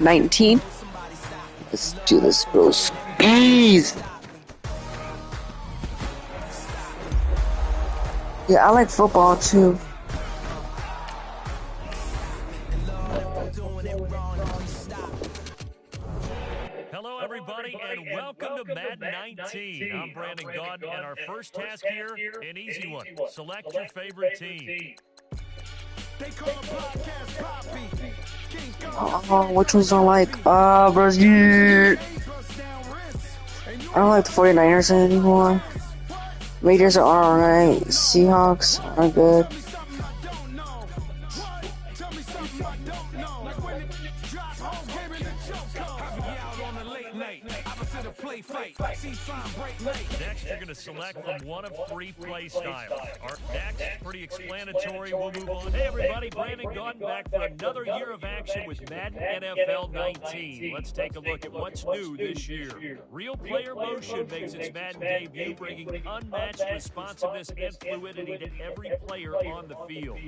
19. Let's do this, bro. Squeeze. Yeah, I like football too. Hello, everybody, and welcome to Madden 19. I'm Brandon Gunn, and our first task here, an easy one. Select your favorite team. Oh, which ones don't like? Brazil. I don't like the 49ers anymore. Raiders are alright. Seahawks are good. Next, you're going to select from one of three play styles. Our next, pretty explanatory. We'll move on. Hey, everybody. Brandon Gunn back for another year of action with Madden NFL 19. Let's take a look at what's new this year. Real player motion makes its Madden debut, bringing unmatched responsiveness and fluidity to every player on the field.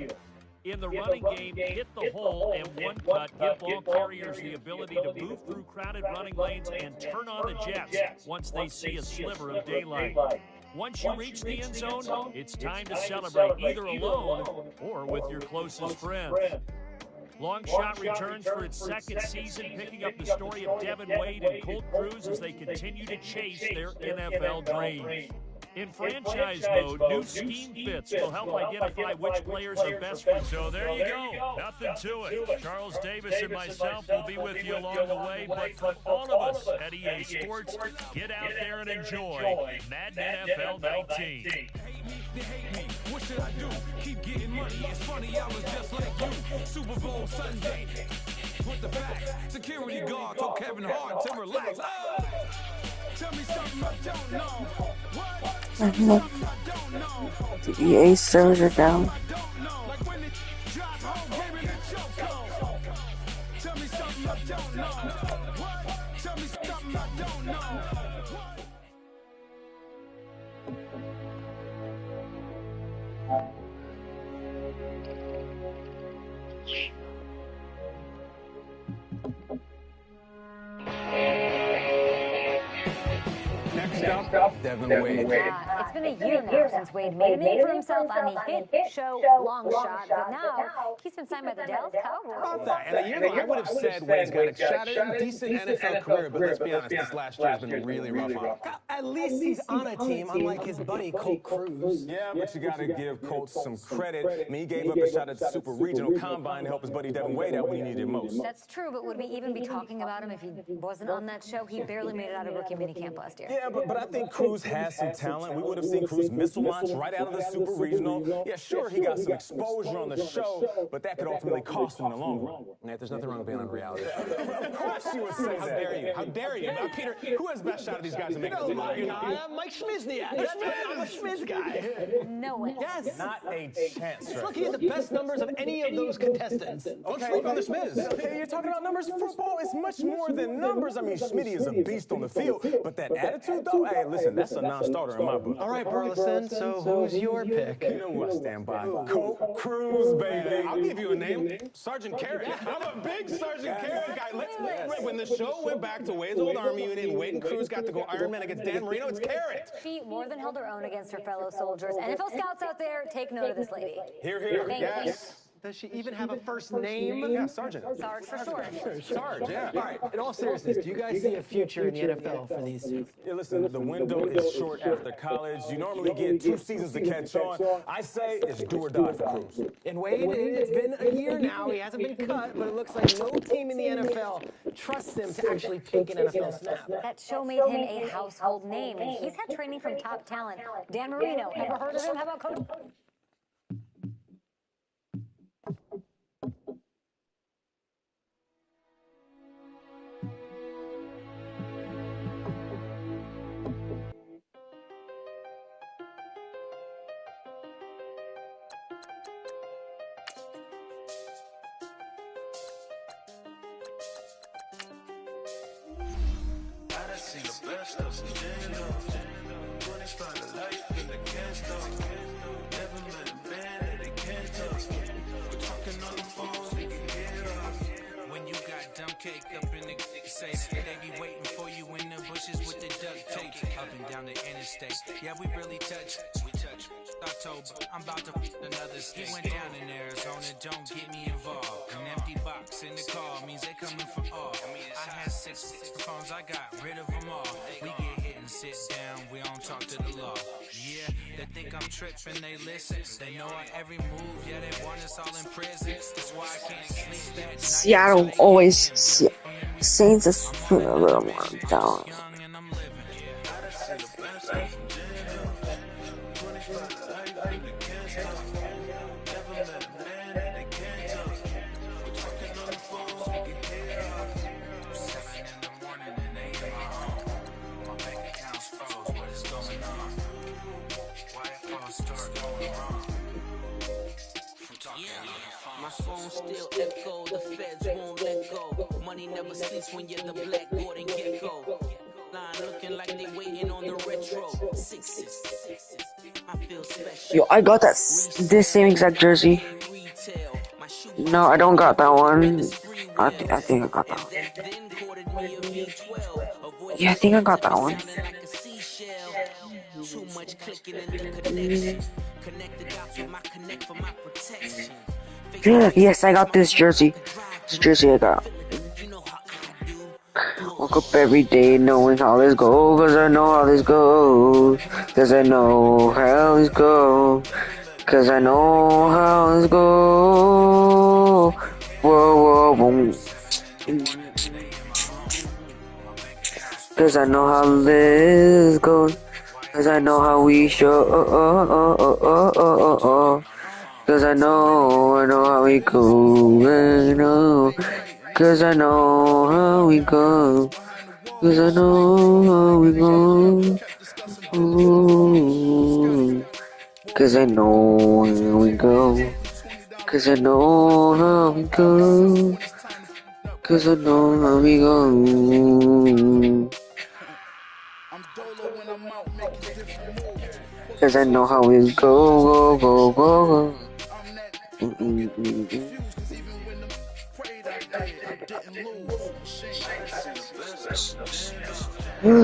In the running game, hit the hole and one cut, give ball carriers the ability to move through crowded running lanes and turn on the jets once they see a sliver of daylight. Once you reach the end zone, it's time to celebrate either alone or with your closest friends. Long Shot returns for its second season, picking up the story of Devin Wade and Colt Cruz as they continue to chase their NFL dreams. In franchise mode, new scheme fits will help identify which players are best for you. So there you go. Nothing to it. Charles Davis and myself will be with you along the way, but for all of us at EA Sports, get out there and enjoy Madden NFL 19. What should I do? Keep getting money. It's funny, I was just like you. Super Bowl Sunday. What the facts? Security guard told Kevin Hart to relax. Oh! Tell me something I don't know. What? The EA servers are down. Tell me something I don't know. What? Tell me something I don't know. Next up, Devin Wade. It's been a year now since Wade made a name for himself on the hit show Long Shot, but now he's been signed by the Dallas Cowboys. About that. And a year ago, I would have said Wade's got a shot at a decent NFL career, but let's be honest, this last year has been really rough. At least he's on a team, unlike his buddy Colt Cruz. Yeah, but you got to give Colt some credit. I mean, he gave up a shot at the Super Regional Combine to help his buddy Devin Wade out when he needed it most. That's true, but would we even be talking about him if he wasn't on that show? He barely made it out of rookie minicamp last year. Yeah, but I think Cruz has some talent. We would have seen Cruz missile launch right out of the Super Regional. Yeah, sure, he got some exposure on the show, but that could ultimately cost him in the long run. Nate, there's nothing wrong with being on a reality show. Of course you would say How that. dare you? How dare you? Peter, who has best shot of these guys to make it? Mike Schmizny. I'm a Schmiz guy. No way. Yes. Not a chance, sir. Look, he had the best numbers of any of those contestants. Don't sleep on the Schmiz. Okay, you're talking about numbers. Football is much more than numbers. I mean, Schmitty is a beast on the field, but that attitude, though, hey, listen, that's a non-starter in my book. All right, Burleson, so who's your pick? You know who I stand by. Colt Cruz, baby. I'll give you a name. Sergeant Carrot. I'm a big Sergeant Carrot guy. When the show went back to Wade's old Army unit and Wade and Cruz got to go Iron Man against Dan Marino, it's Carrot. She more than held her own against her fellow soldiers. NFL scouts out there, take note of this lady. Here, here. Thank you. Does she even have a first name? Yeah, Sergeant. Sarge for short. Sarge, yeah. All right, in all seriousness, do you guys see a future in the NFL for these two? Yeah, listen, the window is short after college. You normally get 2 seasons to catch on. I say it's do or die for Cruz. And Wade, it's been a year now. He hasn't been cut, but it looks like no team in the NFL trusts him to actually take an NFL snap. That show made him a household name, and he's had training from top talent. Dan Marino, ever heard of him? How about Coach? See the best of some stand-ups. When it's find a life in the can't stop. Never met a man that they can't touch. We're talking on the phones, we can hear us. When you got dumb cake up in the say that they be waiting for you in the bushes with the duct tape up and down the interstate. Yeah, we really touch. We touch. October, I'm about to another state. He went down in Arizona, don't get me involved. An empty box in the car means they coming for all. I had 6 phones, I got rid of them all. We get hit and sit down, we don't talk to the law. Yeah, they think I'm tripping, they listen. They know our every move, yeah, they want us all in prison. That's why I can't sleep at night. Seattle always Saints is a little more down. My phone still echo, the feds won't let go. Money never sleeps when you're the black Gordon Gecko. Line looking like they waiting on the retro. Sixes. I feel special. Yo, I got this same exact jersey. No, I don't got that one. I think I got that one. Yeah, I think I got that one. Too much clicking in the connection. Connect the dots with my connect for my protection. Yes, I got this jersey. This jersey I got. Woke up every day knowing how this goes, cause I know how this goes. Cause I know how this goes. Cause I know how this goes. Whoa, whoa, whoa. Cause I know how this goes. Cause I know how we show. Cause I know how we go. I know. Cause I know how we go. Cause I know how we go. Ooh. Cause I know how we go. Cause I know how we go. Cause I know how we go. Cause I know how we go, go, go, go.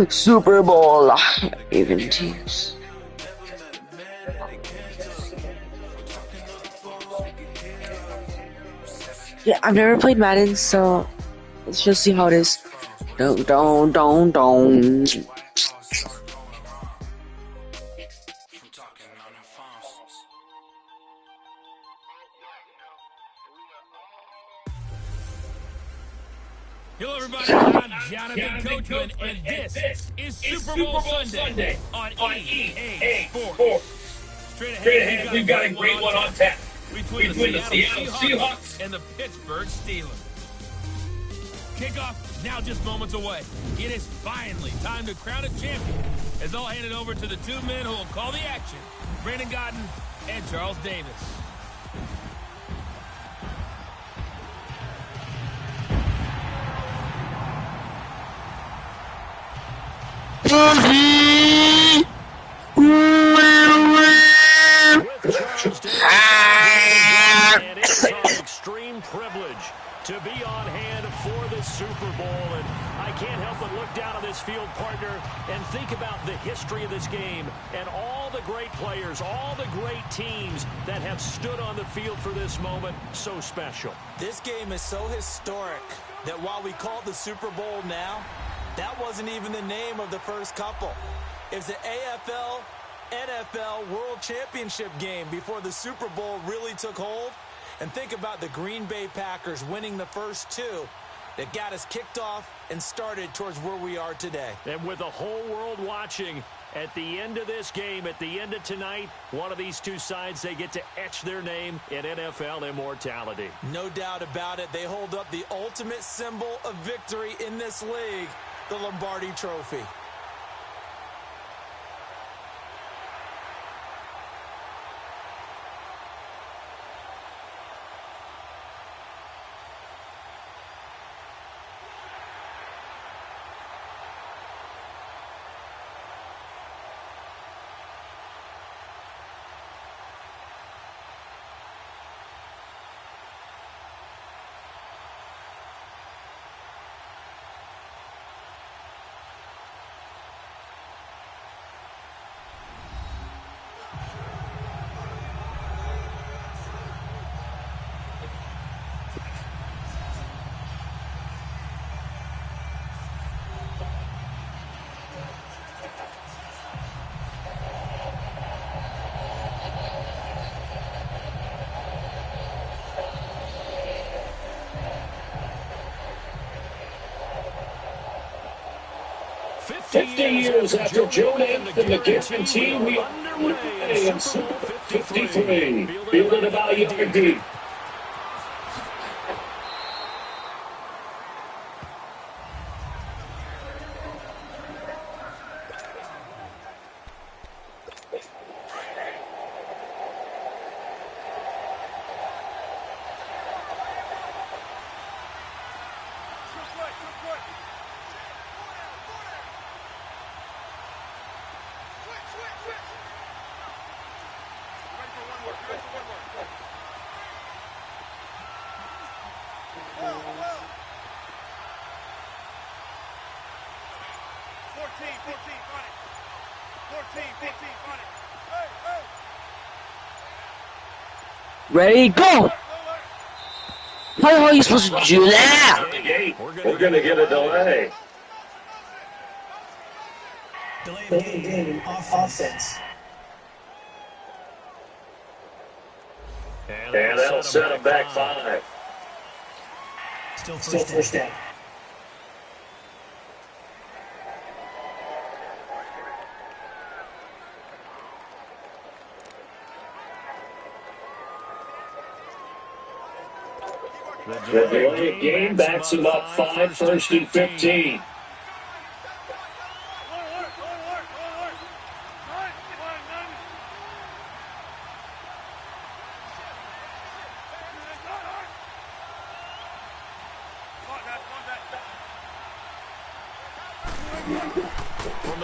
Super Bowl, even teams. Yeah, I've never played Madden, so let's just see how it is. Don't. Hello, everybody. I'm Jonathan Coachman, and this is Super Bowl Sunday on EA Sports. Straight ahead, we've got a great one on tap between the Seattle Seahawks and the Pittsburgh Steelers. Kickoff now just moments away. It is finally time to crown a champion, as I'll hand it over to the two men who will call the action, Brandon Godden and Charles Davis. With Charles Davis and it's our extreme privilege to be on hand for the Super Bowl. And I can't help but look down at this field, partner, and think about the history of this game and all the great players, all the great teams that have stood on the field for this moment. So special. This game is so historic that while we call it the Super Bowl now, that wasn't even the name of the first couple. It was the AFL NFL World Championship game before the Super Bowl really took hold. And think about the Green Bay Packers winning the first two that got us kicked off and started towards where we are today. And with the whole world watching, at the end of this game, at the end of tonight, one of these two sides, they get to etch their name in NFL immortality. No doubt about it. They hold up the ultimate symbol of victory in this league, the Lombardi Trophy. 50 years after Joe Namath and the Gifted team, we are underway in Super Bowl 53. Fielded about a yard deep. Ready, go! How the hell are you supposed to do that? We're going to get a delay. Delay game offense. And that'll set them back 5. Still first down. The delay game backs him up 5, 1st and 15.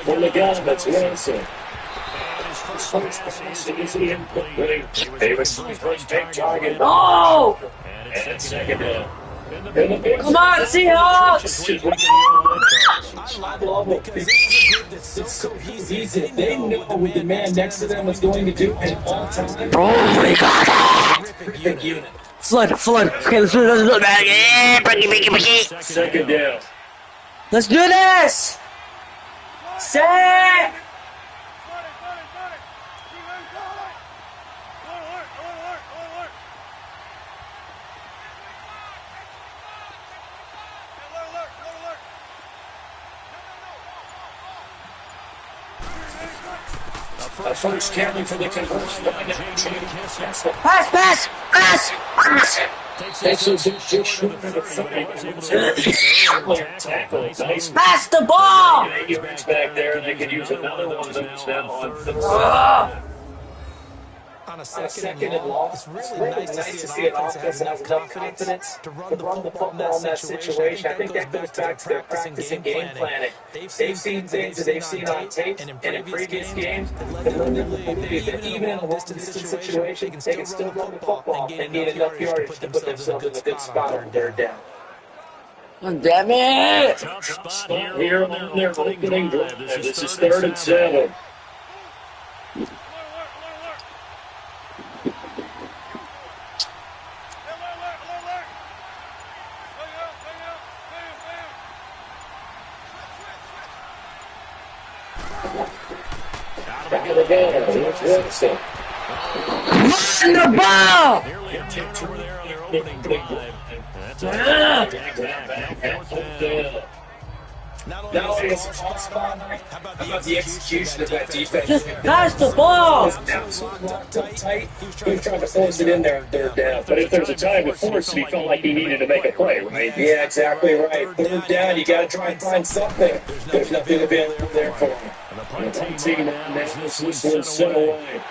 From the gun, that's Wilson. Davison's first big target. Oh! And second down. Come on, Seahawks! I love it because this is a group that's so cohesive. They know what the man next to them is going to do at all times. Oh, we got it! Flood. Okay, let's do it, man. Yeah, breaky. Second down. Let's do this! Set! First carry for the conversion. Pass! Takes it to short of the 30. Tackle. Nice. Pass the ball! Yards back there, and they could use another one of those now on 3rd. On a second and long, it's really nice to see an offense that has enough confidence to run the football in that situation. I think that goes back to their practice and game planning. They've seen things that they've seen on tape and in previous games that let them believe that even in a long-distance situation, they can still run the football and gain enough yardage to put themselves in a good spot on 3rd down. Damn it! Tough spot here on their opening drive. This is 3rd and 7. Wilson. Run the ball! Nearly a turnover there on their opening drive. That's a Not only is it a spot, how about the execution of that defense? Just pass the ball! Locked up tight. He was trying to force it in there 3rd down. But if there's a time to force it, he felt like he needed to make a play, right? Yeah, exactly right. 3rd down, you got to try and find something. There's nothing available there for him. And the punt team this was set away.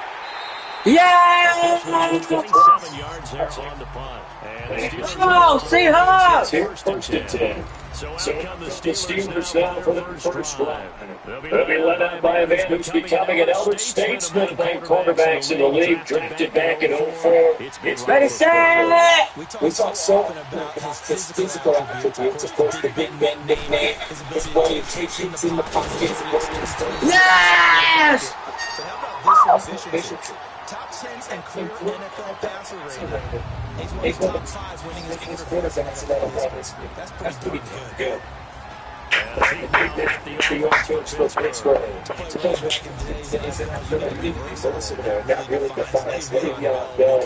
Yeah! 27 yards there on the punt. Oh, Seahawks! First and 10. So the Steelers now for the first drive. They'll be led out by a man who's becoming an elder statesman among quarterbacks in the league, drafted back in 04. Ready, set! We talk so often about his physical attributes, of course, the big man nickname, his ability to take hits in the pocket. Yes! But how about this efficiency? Top 10 and clear NFL passer rating. He's one of the top 5 winning his quarterbacks at that level. That's pretty good. The offense was Pittsburgh. Not really defines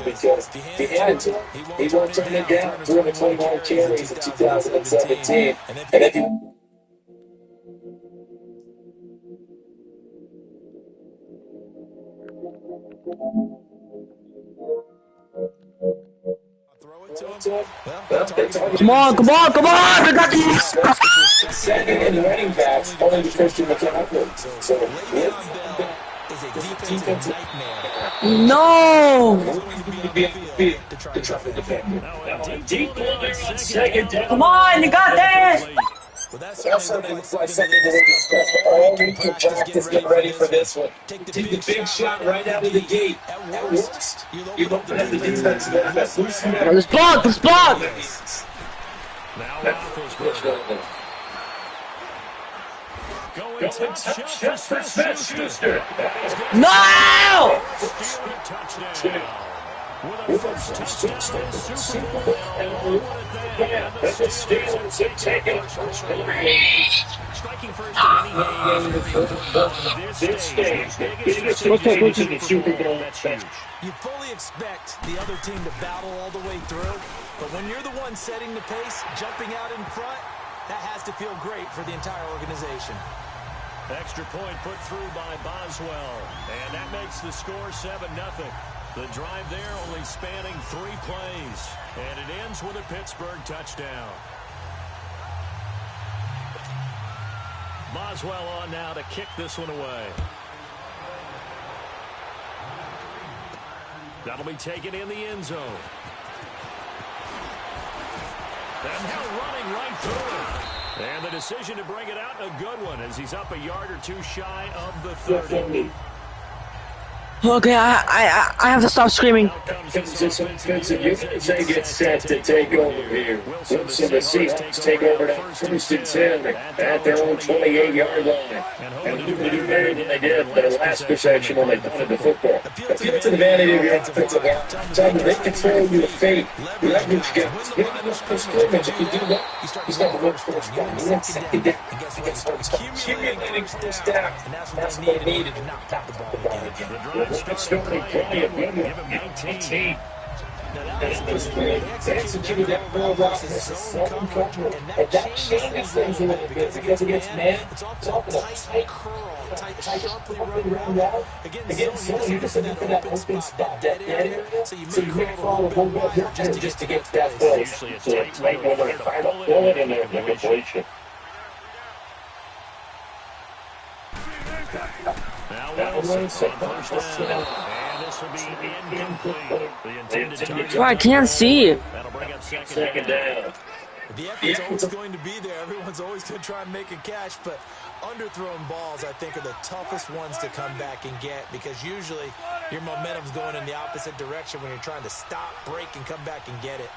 because he had to. He won't turn it down. 229 carries in 2017. And if he Come on, come on, come on! We got these! Second and running backs, only the first team attack. So Le'Veon Bell is a defensive nightmare. No! To be on the field to try to defend. Now a deep line on second down. Come on, you got this! Well, that's certainly looks like something they discussed all week in practice, getting ready for this one. Take the big shot right out of the gate. At worst, you'll open up the defense a little bit. Let's block, let's block! Now Roethlisberger. Going top shot for Smith-Schuster. No! Stealing a touchdown. With a first touchdown in the Super Bowl. And all at that. The Steelers have taken first. Striking first in any game this stage. Biggest stage in the Super Bowl. That's huge. You fully expect the other team to battle all the way through, but when you're the one setting the pace, jumping out in front, that has to feel great for the entire organization. Extra point put through by Boswell, and that makes the score 7-0. The drive there only spanning 3 plays, and it ends with a Pittsburgh touchdown. Boswell on now to kick this one away. That'll be taken in the end zone. And now running right through it. And the decision to bring it out, a good one, as he's up a yard or two shy of the 30. Okay, I have to stop screaming. This offensive unit, they get set to take over here. Wilson, the Seahawks take over that first and 10 at their own 28-yard line. And hoping to do better than they did the last possession when they defended the football. Appeal to the vanity of your offensive line. Tell them they control your fate. Leverage gets the scrimmage. If you do that, you start to look first down. You want second down. Accumulating first down. And that's what they needed to knock out the ball again. Starting play, give him 19. They executed that ball route in this zone cover, and that changes things a little bit because against man, it's often a tight curl, tight sharply run route. Against zone, you're just looking for that open spot, that area, so you may crawl a little bit just to get to that place. So it's tight when they're trying to pull it in there, the completion. Now Wilson on first down, and this will be incomplete. The intended target. I can't see. That'll bring up second down. The effort's always going to be there. Everyone's always going to try and make a catch, but underthrown balls, I think, are the toughest ones to come back and get because usually your momentum's going in the opposite direction when you're trying to stop, break, and come back and get it.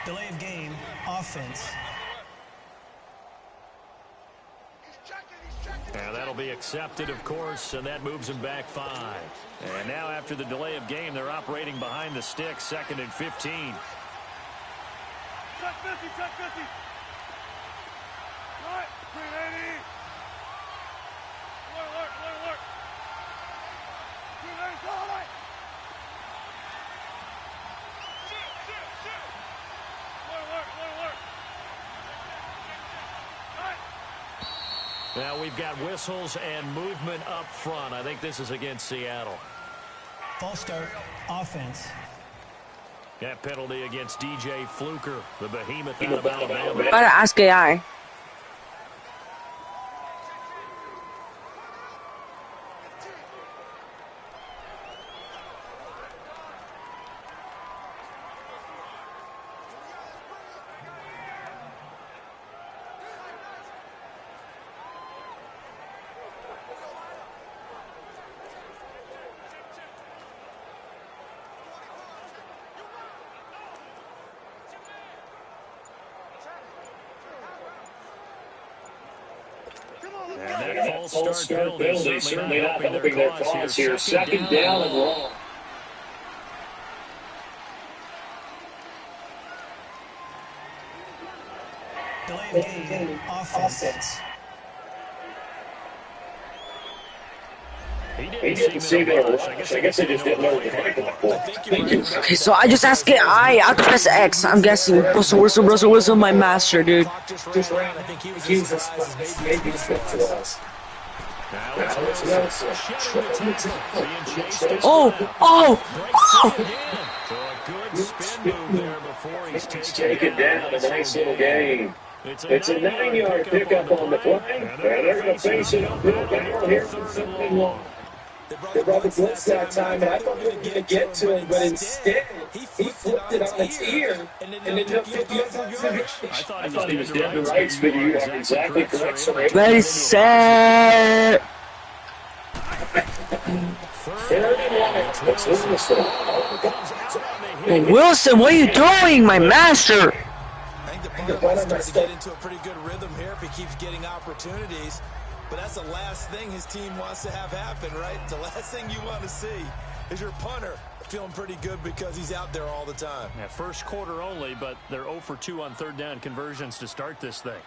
Delay of game, offense. And that'll be accepted, of course, and that moves them back 5. And now after the delay of game, they're operating behind the sticks, 2nd and 15. Check 50, check 50. Now we've got whistles and movement up front. I think this is against Seattle. False start, offense. That penalty against DJ Fluker, the behemoth out of Alabama. Gotta ask AI. And that false start penalty certainly not helping their cause here. Second down and long. Delay of game, offense. He didn't see that rush. I guess they just didn't know what the heck was. Okay, so I just asked AI. I have to press X. I'm guessing. Russell Wilson, my master, dude. He's taken down. A nice little game. It's a 9-yard pickup on the play, and they're going to face it uphill battle here for third and long. They brought the blitz that time, and I thought they were going to get to him, but instead, he flipped it on its ear and ended up 50 yards out of the I thought he was dead to rights, but you are exactly correct, sir. Ready, set. Third and long. What's Wilson? Wilson, what are you doing, my master? I think the punter starts to get into a pretty good rhythm here if he keeps getting opportunities. But that's the last thing his team wants to have happen, right? The last thing you want to see is your punter feeling pretty good because he's out there all the time. Yeah, first quarter only, but they're 0 for 2 on third down conversions to start this thing.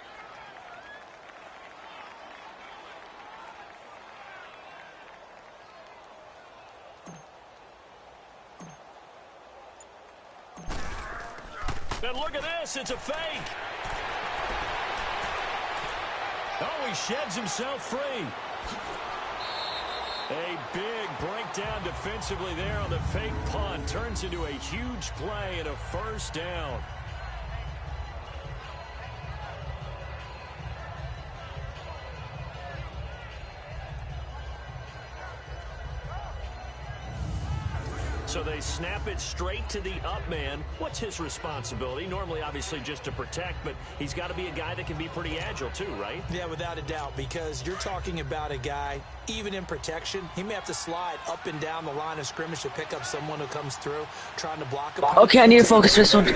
And look at this, it's a fake. Oh, he sheds himself free. A big breakdown defensively there on the fake punt. Turns into a huge play and a first down. So they snap it straight to the up man. What's his responsibility? Normally, obviously, just to protect, but he's got to be a guy that can be pretty agile too, right? Yeah, without a doubt, because you're talking about a guy, even in protection, he may have to slide up and down the line of scrimmage to pick up someone who comes through, trying to block him. Okay, I need to focus this one. But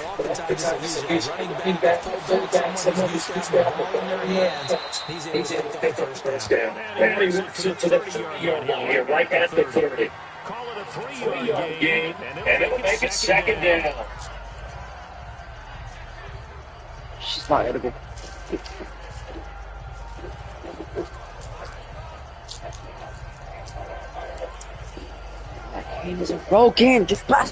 oftentimes, he's a running back, fullback, someone who's used to having the ball in their hands. He's able to pick up the first down. And he moves it to the 30-yard line here, right at the 30. Call it a 3-yard gain, and it'll make it second down. She's not gonna go. That game isn't broken. Just pass.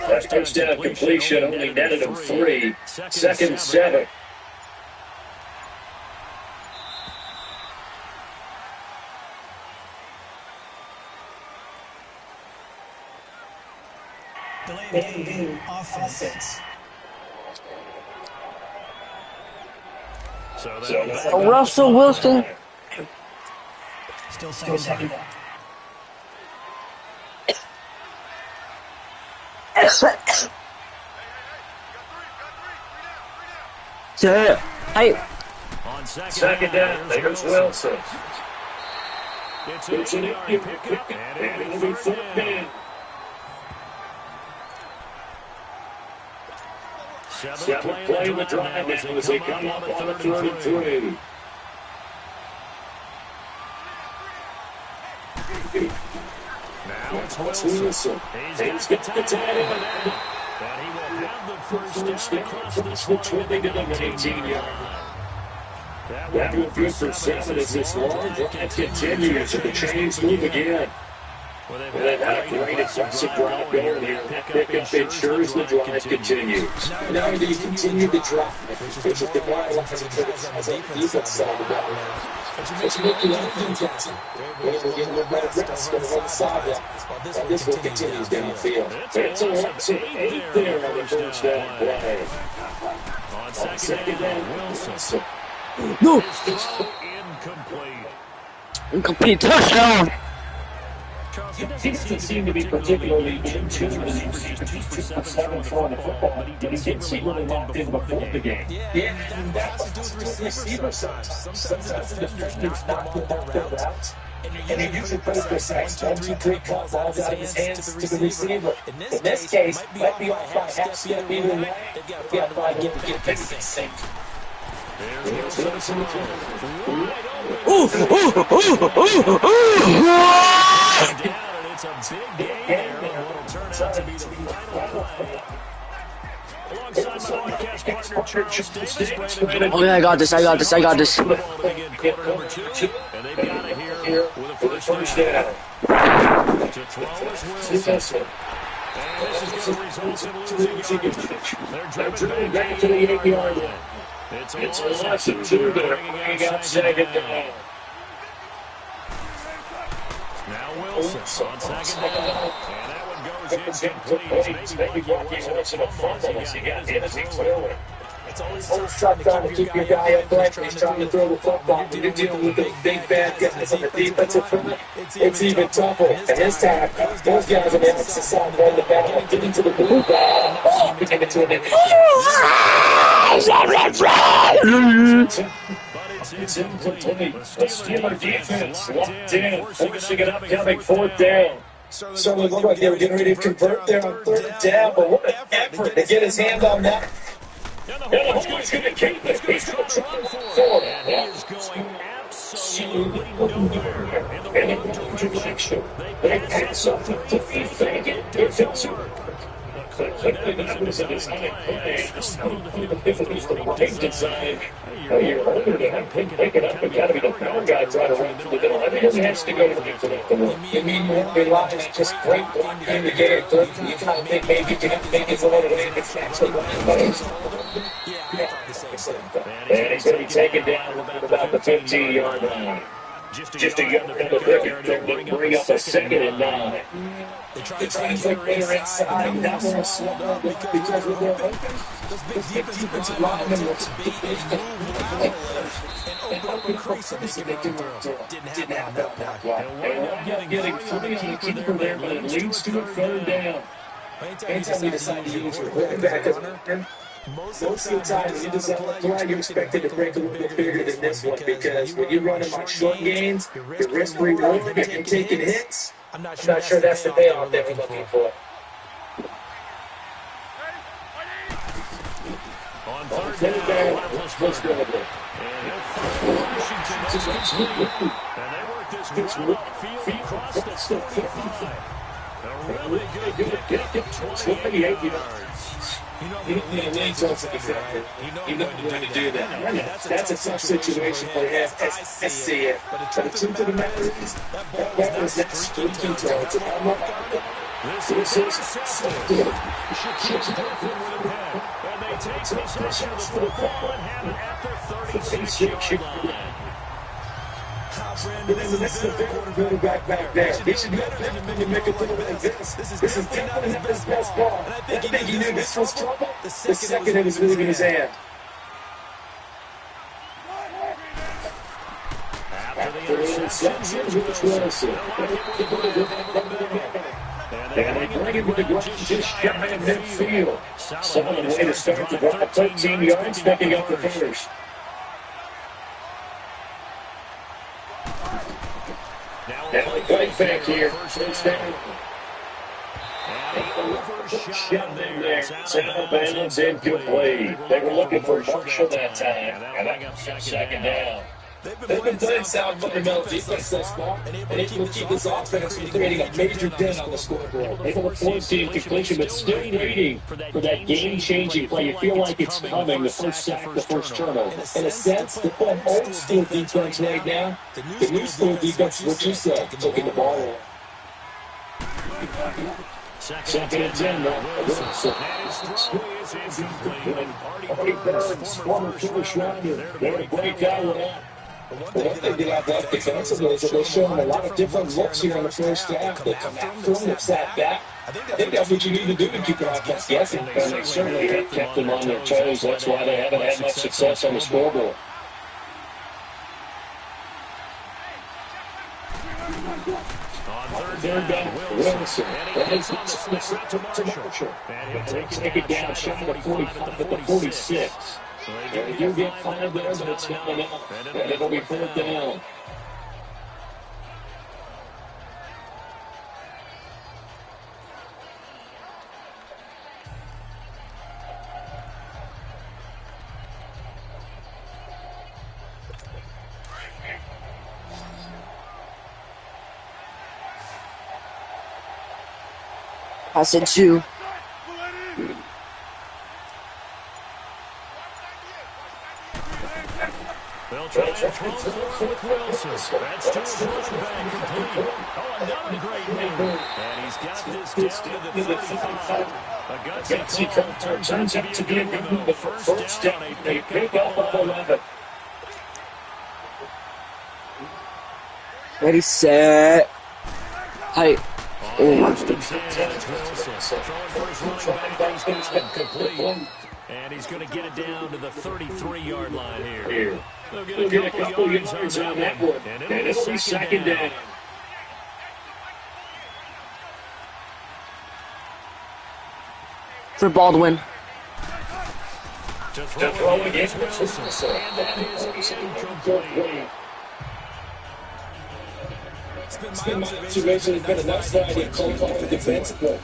That first down completion only netted him 3. Second 7. Delay game, offense. Oh, Russell Wilson. Still second down. Hey. On second down, there's Wilson. It's an empty pickup, and it'll be third down. 7th play in the drive now as they come up on the 33. Now it's Wilson. He's got the tight end. And he will have the first down across this 20 to the 19-yard line. That will be good for 7 as this long drive continues and the chains move again. Well, they've had a great aggressive drive going here. That pickup ensures the drive continues. Now do you continue the drive, which is demoralizing for the defense side of the ball. But you make the offense happen. We're getting a little better rest on the sideline. And this will continue downfield. It's a loss of 8 there on the first down play. On second down, Wilson. No! Incomplete. Incomplete touchdown! He doesn't seem to be particularly in tune with the 2-for-7 throwing the football, but he did seem really locked in before the game. Yeah, and that's to do with receiver sometimes. Sometimes the defenders not put their routes. And he usually plays their sacks 1, 2, 3, cut balls out of his hands to the receiver. In this case, might be off by half step either way. They've got to find a way to get this thing safe. It's a big game there. What'll turn out to be the final play. Alongside my broadcast partner, Charles Davis. Oh yeah, I got this. And they've got it here with a first down. To throw is Wilson. And this is going to result in losing yardage. They're driven back to the 8-yard line. It's a loss of 2 there, bringing out second down. Now Wilson on second down. And that one goes incomplete. Maybe Marquis Wilson a fumble as he got hit as he clearly. It's always tough trying to keep your guy upright when he's trying to throw the football. When you're dealing with those big bad guys on the defensive front, it's even tougher. And this time, those guys on the opposite side run the battle, get into the blue ball, and take it to an end. It's incomplete. The Steeler defense locked in, forcing an upcoming 4th down. Certainly looked like they were getting ready to convert there on 3rd down, but what an effort to get his hand on that. And the Hornets going to keep it. He's going to try for it. And he is going absolutely nowhere in the wrong direction. They pass up the fake it. It doesn't work. Clearly that was a design play. It was the right design. You're older than him. Pick it up. You got to be the power guy trying to run through the middle. Everything has to go to the You mean you won't rely on just great blocking in the game? You kind of think maybe you can make it a little bit if it's actually right. And he's going to be taken down at about the 15-yard line. Just a yard on the record to bring up a 2nd and 9. They try to take better inside, not more slow, because with their open, those big defensive linemen will big and open up a crease and they can run through. Didn't have that block. And getting free on the keeper there, but it leads to a 3rd down. Anytime you decide to use your quarterback as a runner, most of the time when you decide to run, you expect it to break a little bit bigger than this one, because when you run them on short gains, your risk reward and you're taking hits. I'm not sure that's the payoff they were looking for. On 3rd down, let's go. And they work this one field across the 45. A really good pick up 28 yards. You know what to do that. That's a tough situation for him. I see it. But the truth of the matter is, that ball is not streaking towards it. This is intercepted. Chips Griffin with a pick. And they take possession of the football and have it at their 36-yard line. This is a big quarterback back there. He should be able to make a throw like this. This is definitely not his best ball. And I think he knew this was trouble the second it was leaving his hand. After the interception, here's Wilson. And they bring him to the ground just shy of midfield. Solid way to start the drive. 13 yards, picking up the first. Now right back here. First down. Shot them there. It's out of bounds, incomplete. They were looking for Marshall that time. And that got 2nd down. They've been playing sound fundamental defense thus far, and able to keep this offense from creating a major dent on the scoreboard. Able to force the incompletion, but still waiting for that game-changing play. You feel like it's coming, the first sack, the first turnover. In a sense, to put old school defense right now, the new school defense is what you said, taking the ball away. Second and 10 now. Wilson. And his throw is incomplete. Artie Burns, former first rounder. There to break that one out. But one thing they have left defensively is that they're showing a lot of different looks here in the first half. They come after them, they snap back. I think that's what you need to do to keep your offense guessing. And they certainly have kept them on their toes. That's why they haven't had much success on the scoreboard. Third down, Wilson. And he's on the split to Marshall. And he'll take it down, shot at the 45 at the 46. They do get 5 there, but it's not enough. And it'll be 4th down. Pass it to. They'll try and throw for with Wilson. That's to his running back complete. Oh, another great move. And he's got this down to the 35. A gutsy call turns out to be a good move. First down, they pick up on 11. Ready, set. Height. First and 10, it's Wilson. Throwing for his running back, he's got it complete. And he's going to get it down to the 33-yard line here. They'll get a couple yards on that one. And it'll be second down. For Baldwin. To throw against Wilson. And that is incomplete. It's been my observation. It's been a nice variety of call for defensively.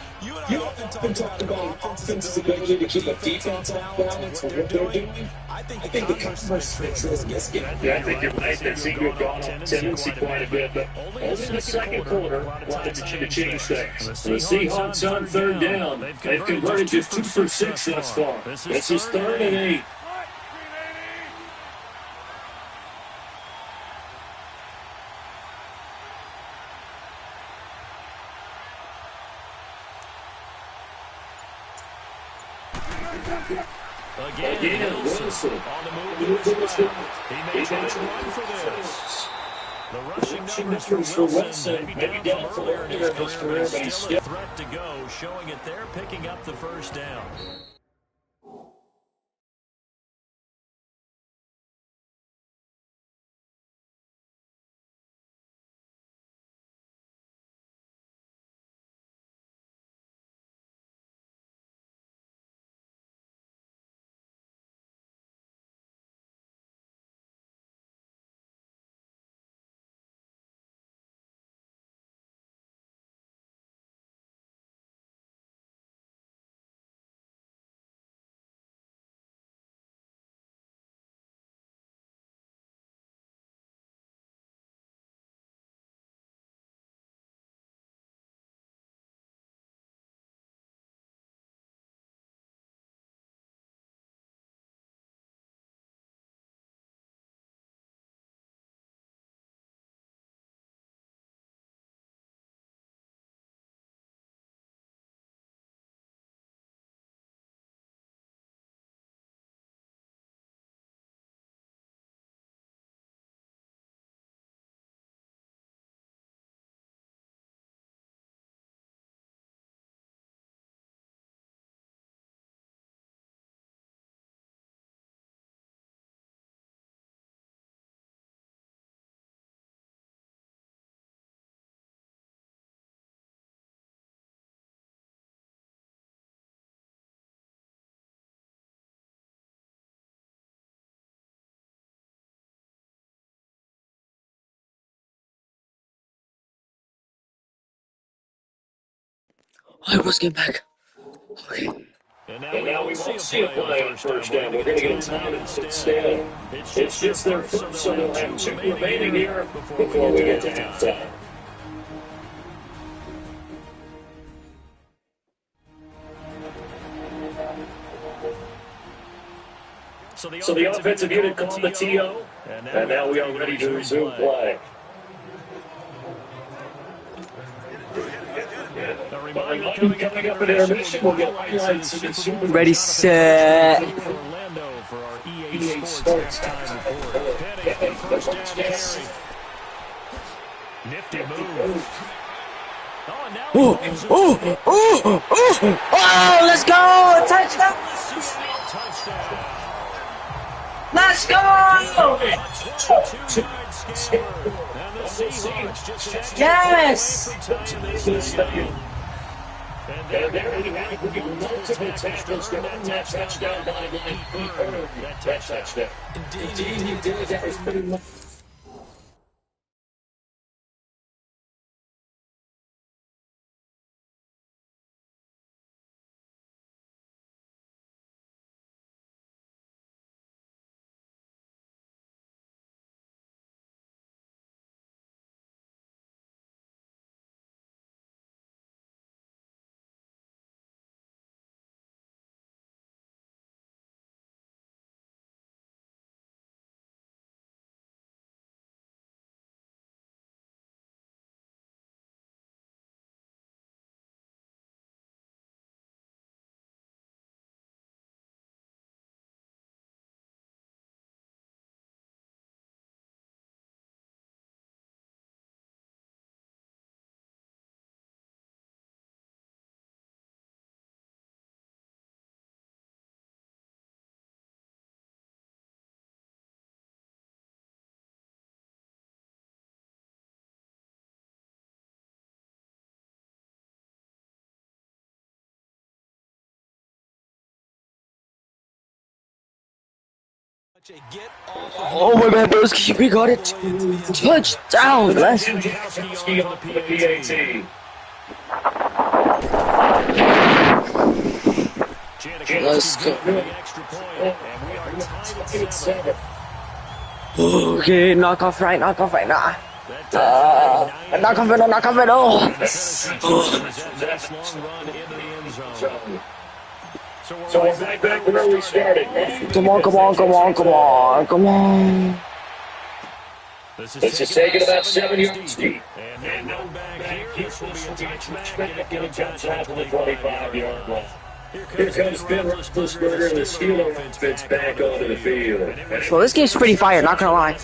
You often talk about offense's ability to keep a defense off balance for what they're doing. I think the converse makes this game. Yeah, I think you're right. That seemed to have gone on tendency quite a bit, but only in the second quarter wanted to change things. The Seahawks on 3rd down. They've converted just 2 for 6 thus far. This is 3rd and 8. Again, Wilson on the move to his left. He may try to run for this. The rushing numbers for Wilson maybe down from earlier in his career, but he's still a threat to go, showing it there, picking up the first down. I was getting back. Okay. And now we won't see a play on first down. We're going to get time instead. It's just their first, so they'll have 2 remaining here before we get to halftime. So the offensive unit called the TO, and now we are ready to resume play. Coming up at intermission, we'll get highlights of the Super Bowl. Ready, set. For our EA Sports halftime report. First down. Nifty move. Oh, let's go! Touchdown! Let's go! Yes! And there you have it. Multiple tackles to that touchdown by that touchdown. Indeed, he did. That was pretty much. Oh my God, broski, we got it! Touchdown! Let's go! Let's go! Okay, knock off right now. Knock off it all! So we're back where we started. Come on. This is taking about 7 yards deep. And no back here. This will be a touchback. Get a touchdown to the 25-yard line. Here comes Ben Roethlisberger, and the Steelers offense back onto the field. Well, this game's pretty fire, not gonna lie.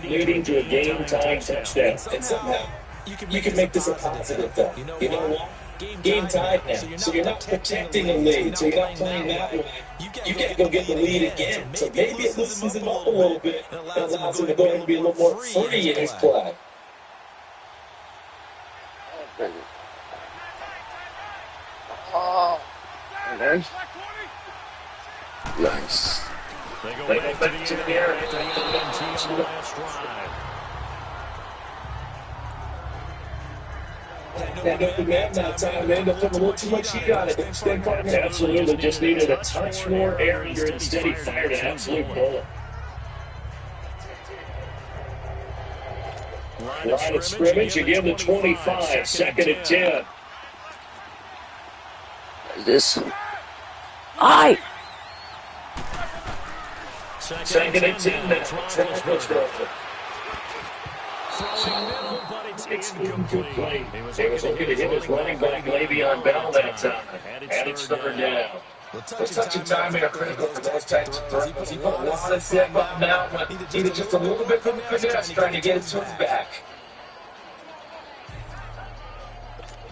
Leading to a game-time touchdown. And somehow, you can make this a positive, though. You know what? Game tied now, so you're not protecting a lead, so you're not playing that way. You got to go get the lead again. So maybe it loosens him up a little bit and allows him to go ahead and be a little more free in his play. Oh, okay. Nice. They go back to the air after the last drive. Absolutely, just needed a touch more air under it. Instead, he fired an absolute bullet. Line of scrimmage, again the 25, 2nd and 10. This. 2nd and 10 now. It's incomplete. He was looking to hit his running back Le'Veon Bell that time. And it's 3rd down. The touch and timing are critical for those types of throws. He put a lot of step on that one. Needed just a little bit of finesse trying to get it to his back.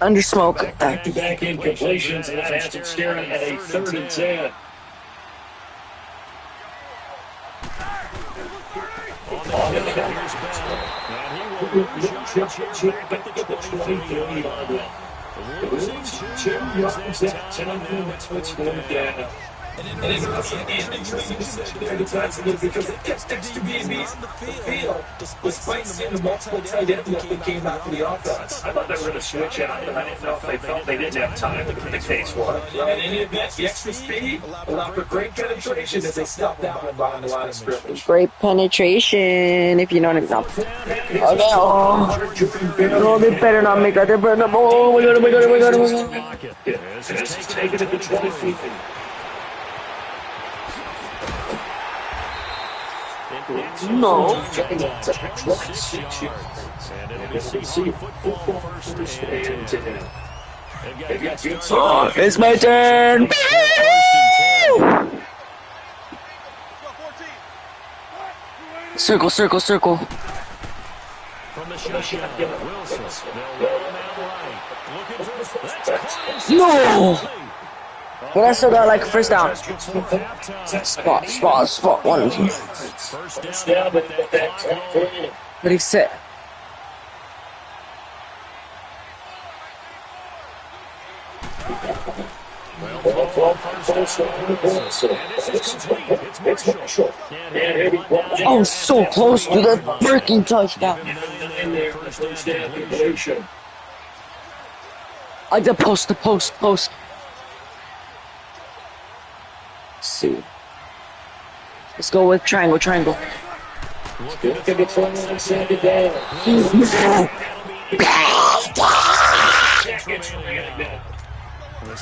Under smoke. Back-to-back incompletions, and that has it staring at a 3rd and 10. On the here's Bell. And it's also the usage there defensively because it gets extra DBs on the field, despite seeing the multiple tight ends that came after the offense. I thought they were going to switch out, but I don't know if they felt they didn't have time to put the case was. In any event, the extra speed allowed for great penetration as they stopped down and behind the line of scrimmage. Great penetration, if you know what I mean. Okay, oh, they better not make that. They better not. Oh my god, oh my god, oh my god, oh my god. This is taken at the 20 feet. No. Oh, it's my turn. Circle, circle, circle. No. But I still got like first down. Spot. One. But he said. Oh, so close to the freaking touchdown. Like the post. Let's see. Let's go with triangle.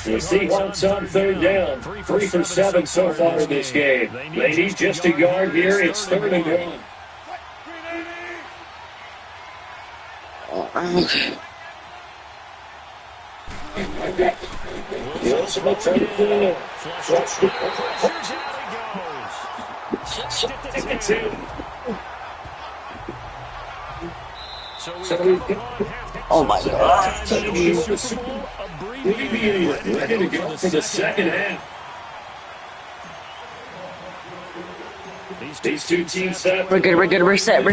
The Seahawks on third down. 3 for 7 so far in this game. They need just a yard here. It's 3rd and 1. Oh my god. Ready to go for the second half. These two teams set. We're good. Reset.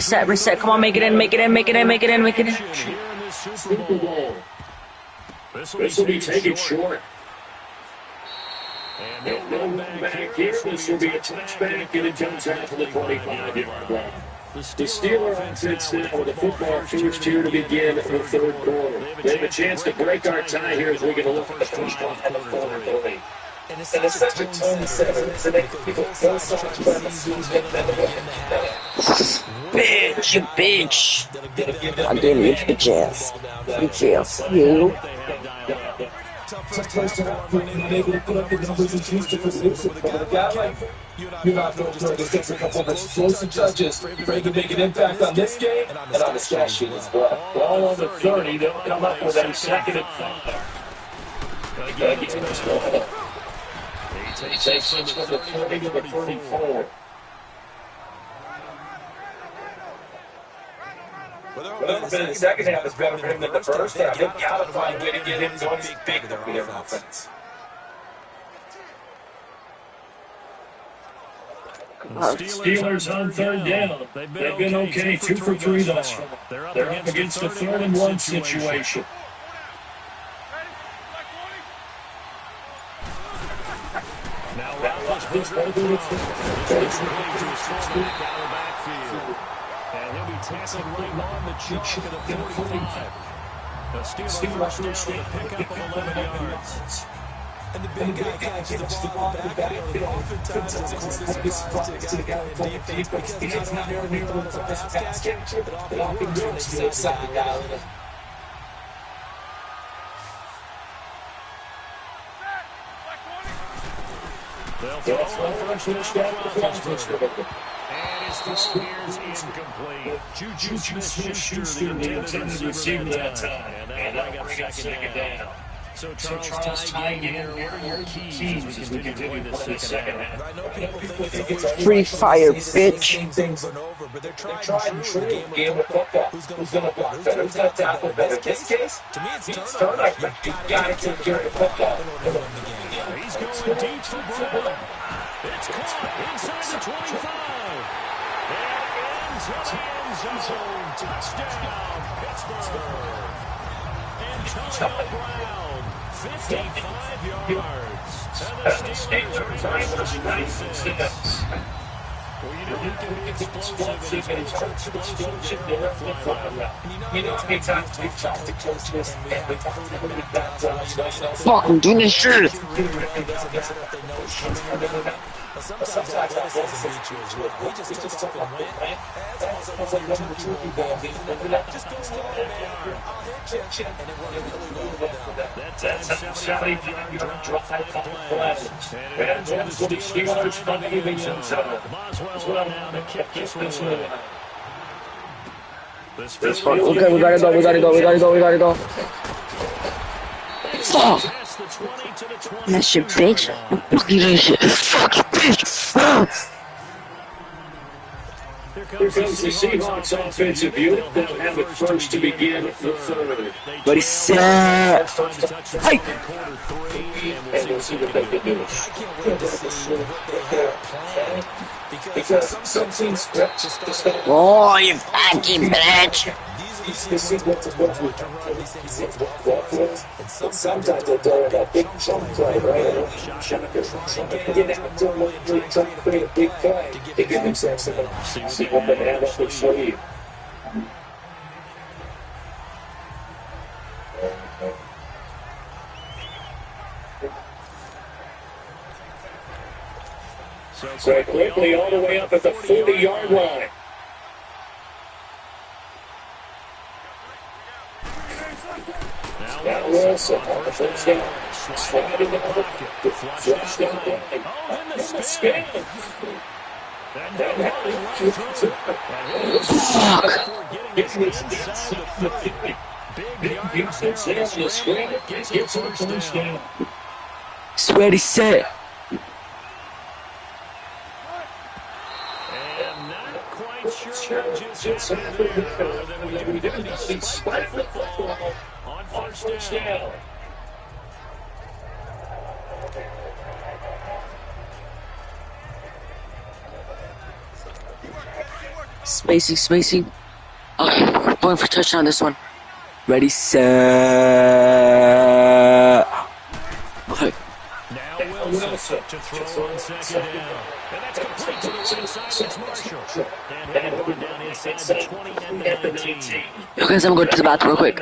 Come on, make it in. Super Bowl. This will be taken short. And no back here. This will be a touchback, and it comes out to the 25-yard line. The Steelers offense now with the football first here to begin the third quarter. They have a chance to break our tie here as we get a look at the first one of the quarter. And it's such a tone setter, isn't it? People feel so much better than Bitch. I gave you the chance. You. Sometimes you're not able to put up the numbers and choose to produce it. But a guy like you're not going to against a couple of explosive judges. You're ready to make an impact on this game and on the stat sheet as well. Ball on the 30. They'll come up with a 2nd and 5. He takes it from the 30 to the 34. Well, the second half is better for him than the first half. They've got to find a way to get him going big with their offense. Steelers on third down. They've been okay, 2 for 3 thus far. They're up against a 3rd and 1 situation. And he'll be tackled right on the chalk of the 45. The Steelers will pick up of 11 yards. And the big guy catches the ball in the backfield. Oftentimes, it's surprise to the guy playing deep because he's not near the pass catcher. It often moves to the second guy. They'll throw first down. And his throw here is incomplete. Juju Smith-Schuster, the intended receiver that time. And that'll bring up 2nd down. So Charles tying in. What are your keys as we continue to play the second half? Free fire, bitch. They're trying to trade the game of football. Who's going to block better? Who's going to tackle better? In this case, to me, it's turnover. You've got to take care of the football. He's going deep for Brown. It's caught inside the 25. And into the end zone. Touchdown, Pittsburgh. Antonio Brown. 55 yards. And the Steelers are just 96. Well, you know, he can be explosive, and he's Mr. Explosive there on the fly route. You know how many times we've talked to coaches and we've recruited back routes, well, you know something. Fuck, I'm doing this shit. Kid running around doesn't matter if they know it's coming or not. But sometimes athleticism beats you as well. He just took off and went. That's almost like one of your turkey ball games. Just go long and hard. I'll hit you. And it worked really well for them. That time, 75-yard drive, 5 plays. And that's what the Steelers from the end zone. Boswell now to kick this one away. Okay, we gotta go. Fuck! That shit, bitch. Fuck you, that shit. Fuck you, bitch. Here comes the Seahawks offensive unit. They'll have it first to begin the third. Ready, set. Hey! And we'll see what they can do. I can't wait to see what they have planned. Because some teams script just don't. Oh, you fucking bitch. These are the sequence of what we and sometimes they'll throw in that big chunk play, right? Get out to them, try to create a big play to give themselves a see what they have up their sleeve. So quickly all the way up at the 40-yard line. Now Wilson on the first down. Sliding in the pocket. Flush down the line. And the spin. Fuck. Getting his inside the 50. Big yards there on the screen. Gets him first down. Sweaty set. And not quite sure what just happened there. Then we do need to spike the football on first down. Spacing. Okay, going for touchdown this one. Ready, set. Okay. Now Wilson to throw on second down. And that's complete to the right side. It's Marshall. And he'll run down inside the 20 and the 19. Yo guys, I'm going to the bathroom real quick.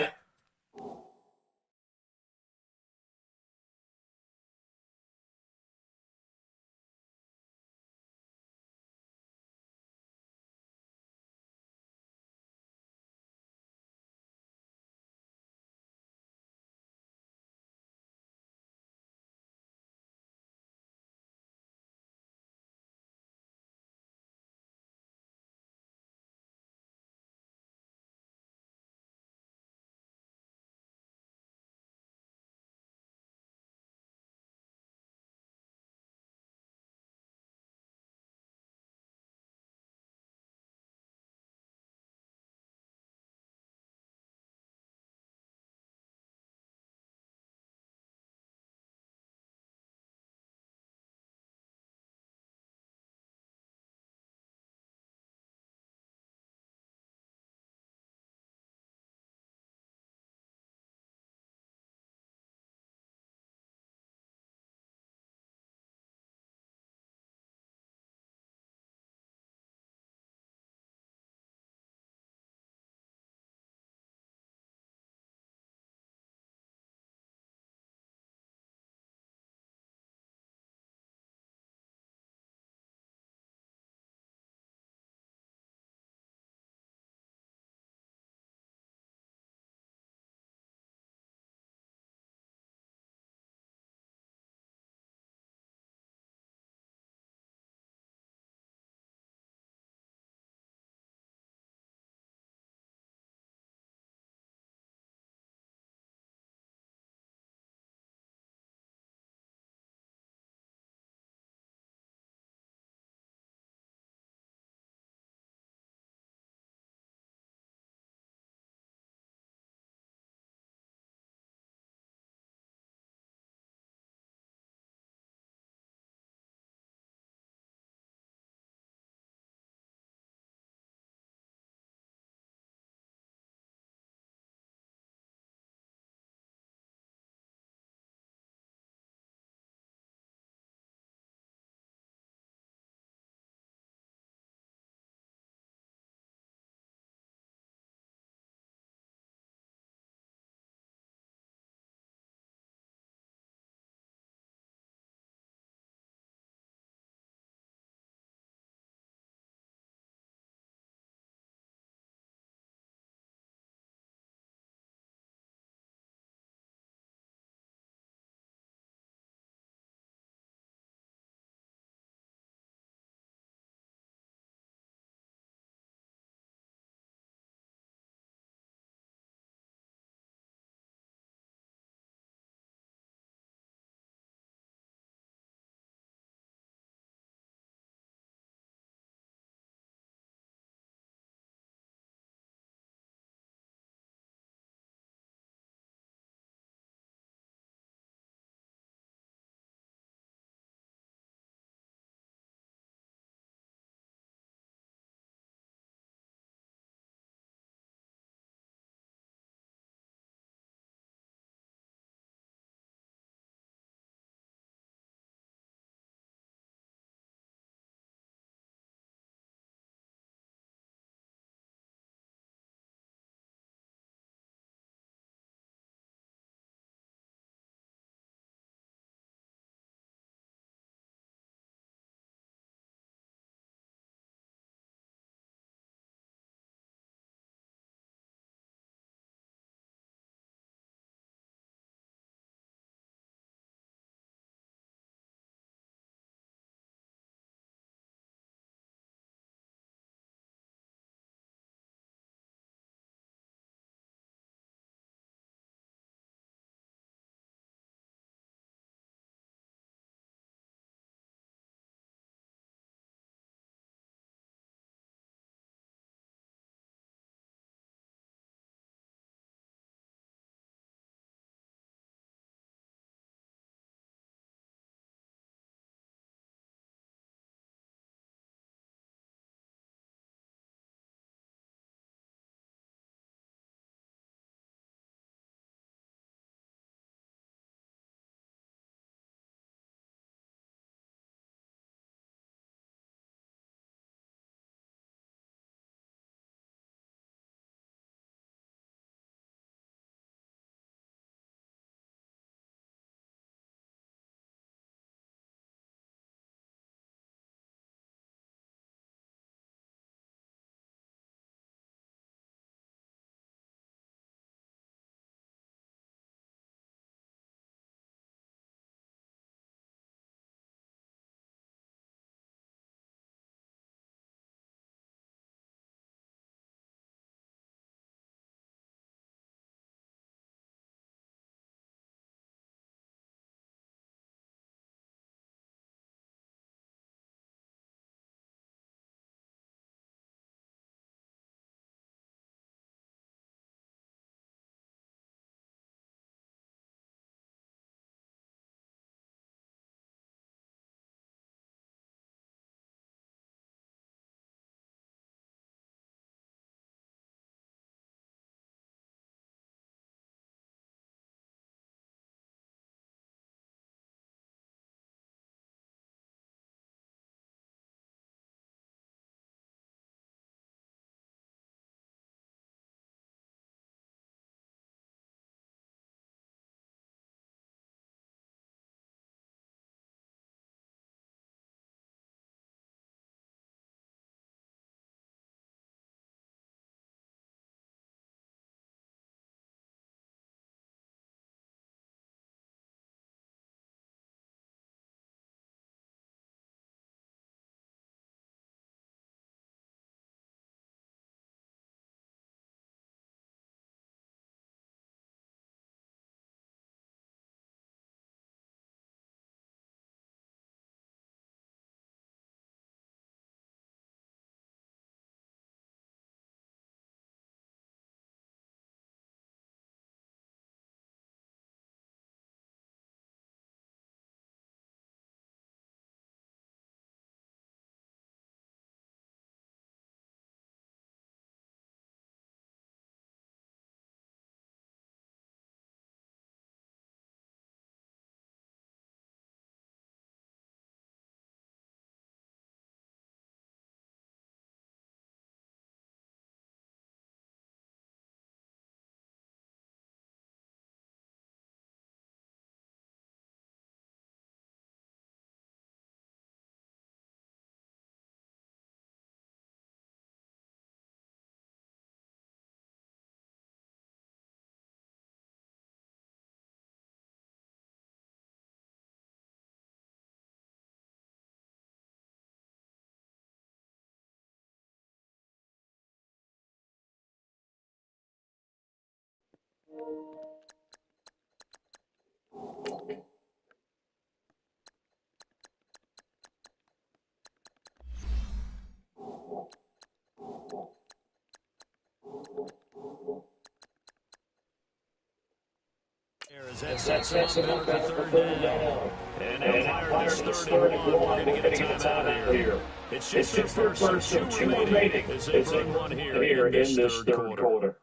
That sets them up better for third down. And now prior to this third and one, we're going to get a timeout here. It's just their first, so two remaining as they burn one here in this third quarter.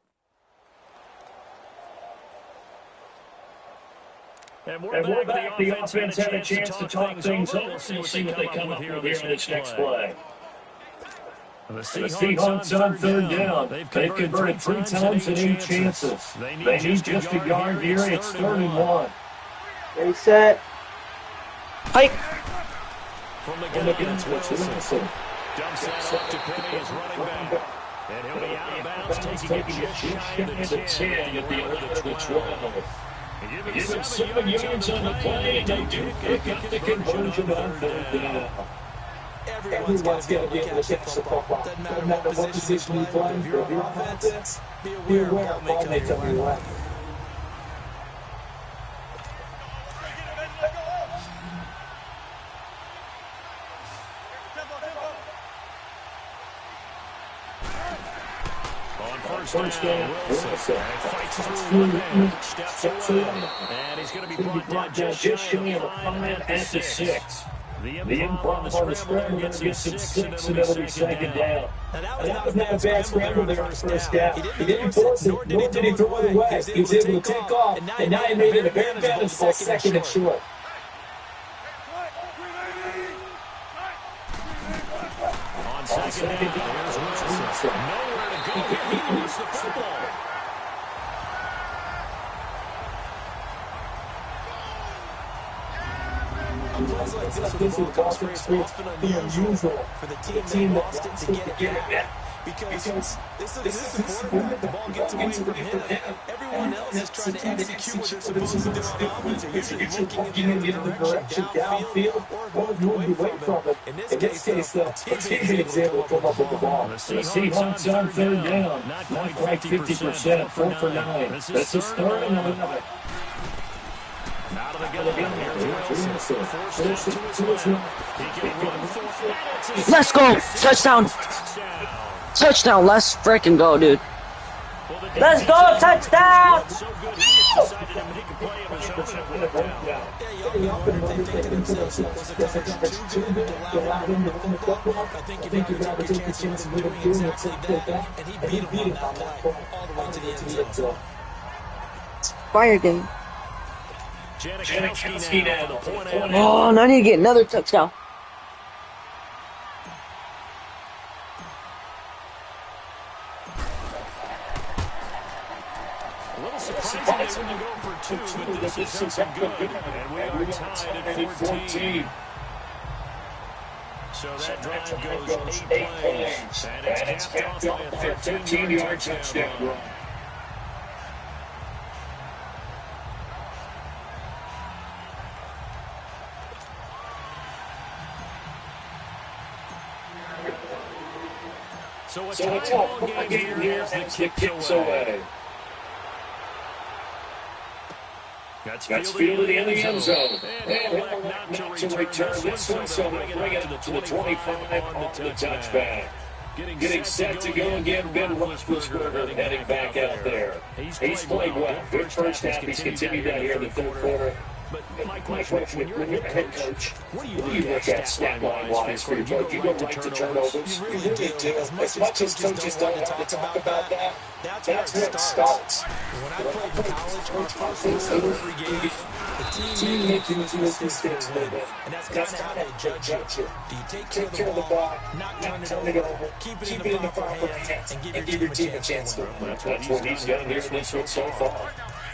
And we're back. The offense had a chance to talk things over. We'll see what they come up with here on this next play. The Seahawks on third down. They've converted 3 times and 8 chances. They need just a yard here. It's 3rd and 1. Ready, set. Hike. From the gun, it's Wilson. Dumps that off to Penny, his running back. And he'll be out of bounds, taking it just shy of the 10 at the end of the 12. Give him 7 yards on the play, and they pick up the conversion on third down. Everyone's got to be able to catch the football. Doesn't matter what position you play. If you're on offense, be aware ball may come your way. On first down, Wilson fights through one man, steps away, and he's going to be brought down just shy of 5 at the 6. The improv on the scramble gets him 6, and it'll be second down. Now, that was not a bad scramble there on first down. He didn't force it, nor did he throw it away. He was able to take off, and now he made it a very manageable second and short. On second down, here's Wilson. Nowhere to go here. He lost the football. Plays like this with the ball comes free, it's often unusual for the team that lost it to get it back. Because this is the quarterback, the ball gets away from him. Everyone else is trying to execute what they're supposed to do on offense. They're usually looking in the other direction, downfield, or moving away from it. In this case, the team is able to come up with the ball. The Seahawks on third down. Not quite 50%, 4 for 9. This is 3rd and 11. Out of the gun, here's Wilson. Forced it to his left. He can run for it. Let's go! Touchdown! Touchdown! Let's freaking go, dude. Let's go! Touchdown! So good, he just decided he could play him as I think if you ever take your chances of doing exactly that, and he beat him on that play all the way to the end zone. Fire game. Janikowski now for the point out. Oh, now I need to get another touchdown. A little surprising they wouldn't go for 2, but this is something good. And we are tied at 14. So that drive goes 8 plays. And it's capped off by a 13-yard touchdown run. So a tie ball game here as the kicks away. That's fielded in the end zone. And elect not to return this one, so they'll bring it to the 25 on the touchback. Getting set to go again, Ben Roethlisberger heading back out there. He's played well. Good first half. He's continued that here in the third quarter. But my question, when you're a head coach, what do you look at stat line-wise for your coach? You go right to turnovers. You really do. As much as coaches don't want to talk about that, that's where it starts. When I played in college, our first every game, the team making this win. And that's kind of how they judge you. Do you take care of the ball, not turn it over, keep it in the proper hands, and give your team a chance to win? That's what he's done here so far.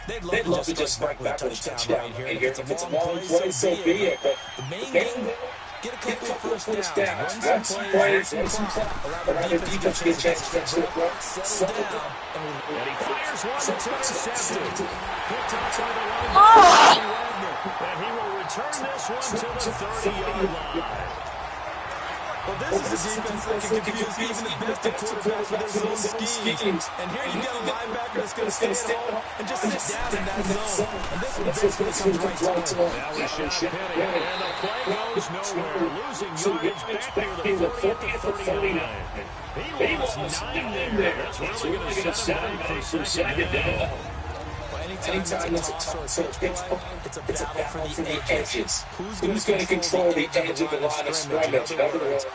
They'd love to just strike back with a touchdown right here. If it's a long play, so be it. But the main game, get a couple of first downs, run some plays, run some clock, allow the defense to get a chance to settle down. And he fires one that's intercepted. Picked up by the line. And he will return this one to the 30-yard line. Well, this is a defense that can confuse even the best of quarterbacks with their zone schemes. And here you've got a linebacker that's going to stay at home and just sit down in that zone. And this one basically comes right to him. Now we shot Penny, and the play goes nowhere. Losing yardage back near the 40 at the 39. He lost 9 there. That's really going to set him back for second down. Anytime it's a toss or a pitch play, it's a battle for the edges. Who's going to control the edge of the line of scrimmage? In other words,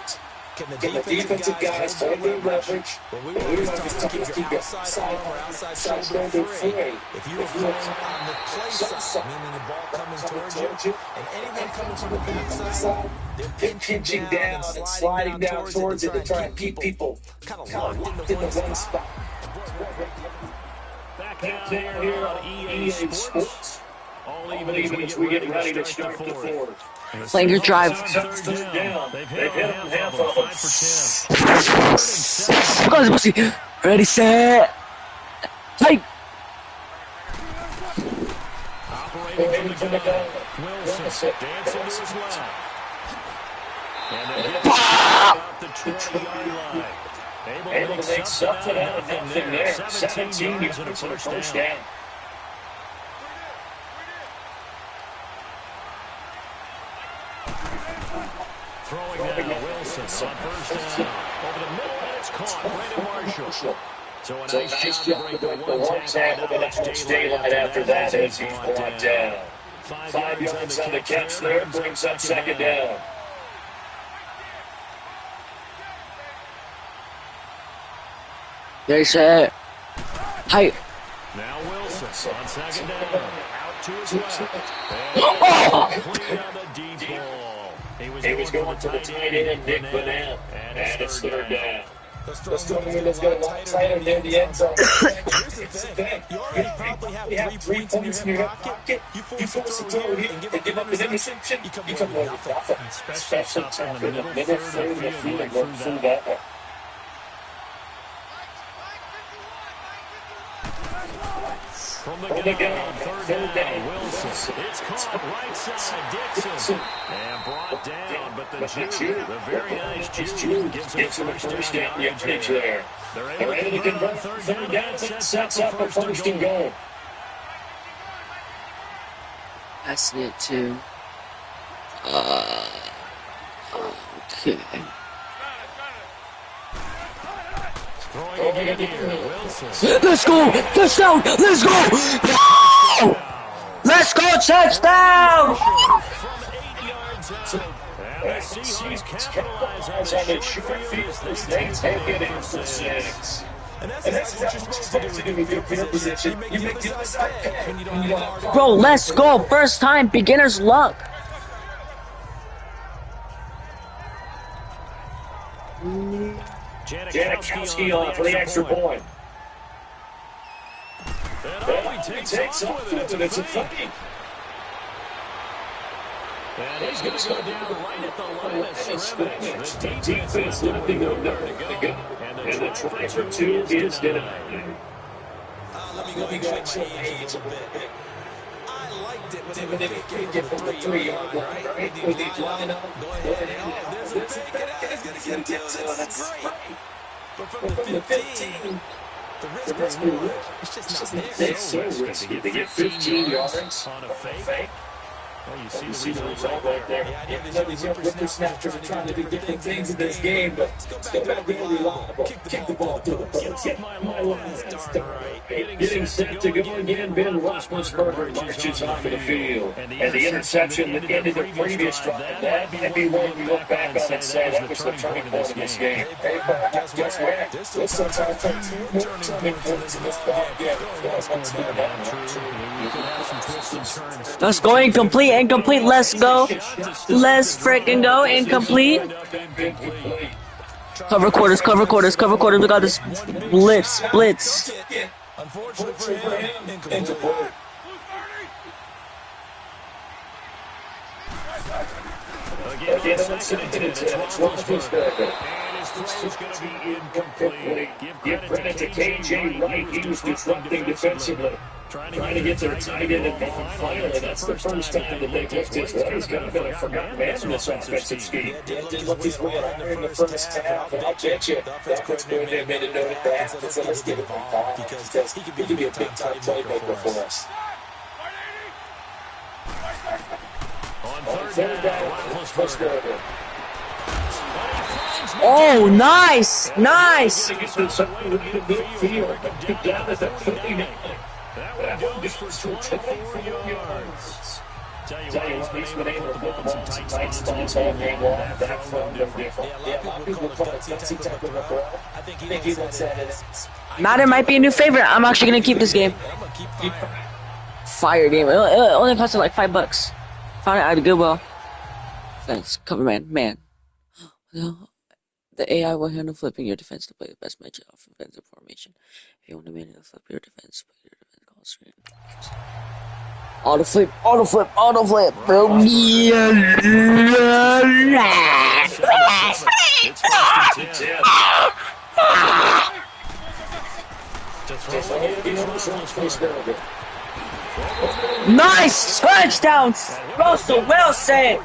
can the defensive guys hold their leverage? Well, we want to keep your outside arm or outside shoulder free. If you are playing on the play side, meaning the ball coming towards you, and anyone coming from the backside, they're pinching down and sliding down towards it to try and keep people kind of locked into one spot. Back down here on EA Sports. All even as we get ready to start the fourth. Playing your drive. Third down. They've hit on half of them, 5 for 10. Ready, set. Hey. Operating from the gun. Wilson dancing to his left. And then hits about the 20-yard line. Able to make something out of nothing there. 17 yards and a first down. Throwing now, Wilson on first down. Over the middle, and it's caught. Brandon Marshall. So a nice job to break the one tackle, but not much daylight after that as he's brought down. 5 yards on the catch there, brings up second down. They said, hey. Now Wilson on second down. Out to his left. And complete on the deep ball. He was going for the tight end, Nick Banana. And it's third down. Let's go tighter near the end zone. Here's the thing. You already probably have 3 points in your pocket. You force it through here and give up an interception. You come away with nothing. Especially something in the middle third of the field going through that one. From the gun, third down, Wilson. It's caught right side, Dixon. And brought down, but the very nice Jude gives him a first down yardage there. They're able to convert third down, sets up a first and goal. That's it too. Okay. Throwing again here, Wilson. Let's go! Touchdown! Let's go! No! Let's go! Touchdown! From 8 yards out. And the Seahawks capitalize on the short field as they take it in for 6. And that's what you're supposed to do with your field position. You make the other side pay when you don't have a Bro, let's go! First time, beginner's luck. Janikowski on for the extra point. And he takes off with it. It's a fake. And he's going to go down right at the line of scrimmage. The defense looking nowhere to go. And the try for 2 is denied. Let me go check my age a bit. I liked it when they get from the 3-yard line, right? With the line up. Go ahead. There's a pick it out. He's going to get to it. That's great. But from the 15, the risk reward, it's just not there. It's so risky. They get 15 yards on a fake. Well, you see the result right there. These whippersnappers are trying to do different things in this game, but still got to be reliable. Kick the ball to the post. Get my line start right. Getting set to go again, Ben Roethlisberger marches onto the field. And the interception that ended the previous drive, that might be one we look back on and say that was the turning point of this game. Guess what? There's sometimes 2 more turning points in this ball game. Let's go incomplete, incomplete, let's go. Let's freaking go, incomplete. Cover quarters, cover quarters, cover quarters. We got this blitz. Unfortunately for him, incomplete. Again, Again on second and 10. It's Roethlisberger. And his throw's going to be incomplete. Give credit to KJ Wright. He was disrupting defensively. Trying to get their tight end involved. Finally, that's the first time that they've looked as though he's going to be a forgotten man in this offensive scheme. Did look his way out in the first half, and I'll bet you that coach made a note of that and said, let's get him involved because he could be a big-time playmaker for us. On third down, Roethlisberger. Oh, nice! Nice! That one goes for 24 yards. Tell you what, he's been able to put the ball in some tight spots all game long. That throw different. Yeah, a lot of people call it gutsy type of a throw. I think he looks at it. Madden might be a new favorite. I'm actually gonna keep this game. Fire game. It only costed like $5. Found it at Goodwill. Thanks, cover man. The AI will handle flipping your defense to play the best match of offensive formation. If you want to manually flip your defense, play your defense call screen. Auto flip, bro. Nice touchdowns, Russell Wilson.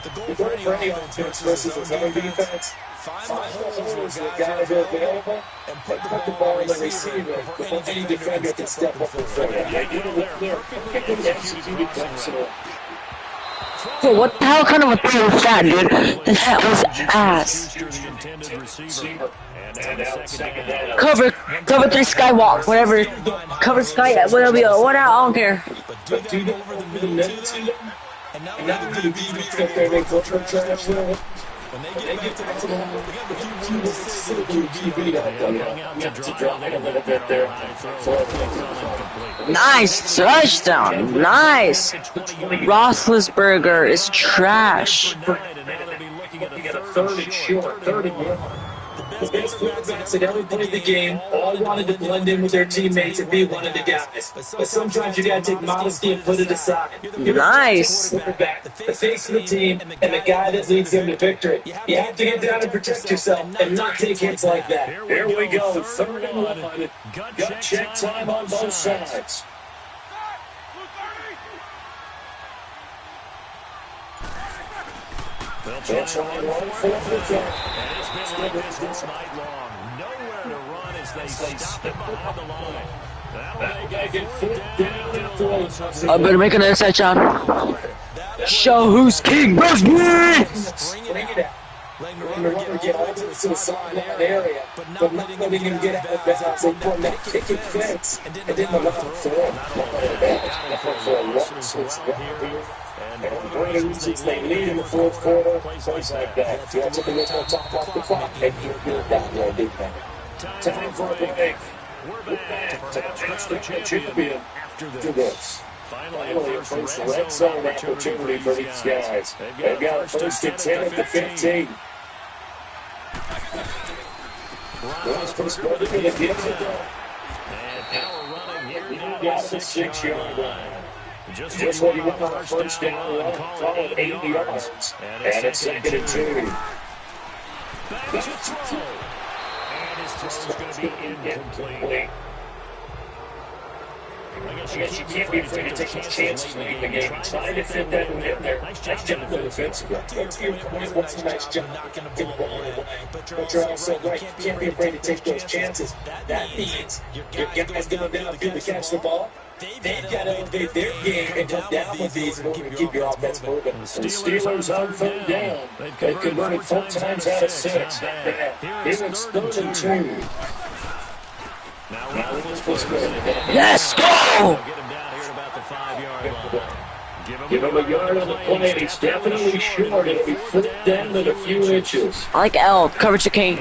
The goal for any offense versus a zone defense, find the holes where guys are available and put the ball in the receiver before any defender can step up and throw it. Hey, what the hell kind of a throw was that, dude? That was ass. Cover 3 skywalk, whatever. Cover sky, whatever. What I don't care. But do that over the middle to them, and now the defense got their culture trash there. When they get back to the ball, they got a few words to say to the QB to drop it a little bit there. Nice touchdown, nice. Roethlisberger is trash. Looking at a third and short, third and one. The best quarterbacks at every point of the game all wanted to blend in with their teammates and be one of the guys. But sometimes you gotta take modesty and put it aside. Nice. Quarterback, the face of the team, and the guy that leads them to victory. You have to get down and protect yourself and not take hits like that. Here we go, third and one. Gut check time on both sides. They'll try one fourth and it's been like this all night long. Nowhere to run as they stop it behind the line. That'll make it fourth down. I better make another touchdown. Show who's king, Bruce Lee! Bring it out. Letting the runner get all to the sideline area, but not letting him get out of bounds and putting that kick and fence, and then the left throw. And one of the reasons they lead in the fourth quarter, plays like that. You have to be able to top off the clock, and you're good down there, big man. Time for a break. We're back to perhaps the champion after this. Finally, a first red zone opportunity for these guys. They've got a first and 10 at the 15. Roethlisberger going to give it up. And now running here down Got the 6-yard line. Just what you want on a first down run, call it 80 yards. And it's second and 2. Back to throw. And his throw's going to be incomplete. I guess you can't be afraid to take those chances late in the game. Trying to fit that in there. Nice job defensively. To your point, what's a nice job knocking the ball away. But you're also right. You can't be afraid to take those chances. That means your guys going downfield to catch the ball. They've got to elevate their game and come down with these in order to keep your offense moving. The Steelers on third down. They've converted 4 times out of 6. Here it's third and 2. Let's go! Give him a yard on the play, and he's definitely short. It'll be flipped down in a few inches. I like L, coverage to King.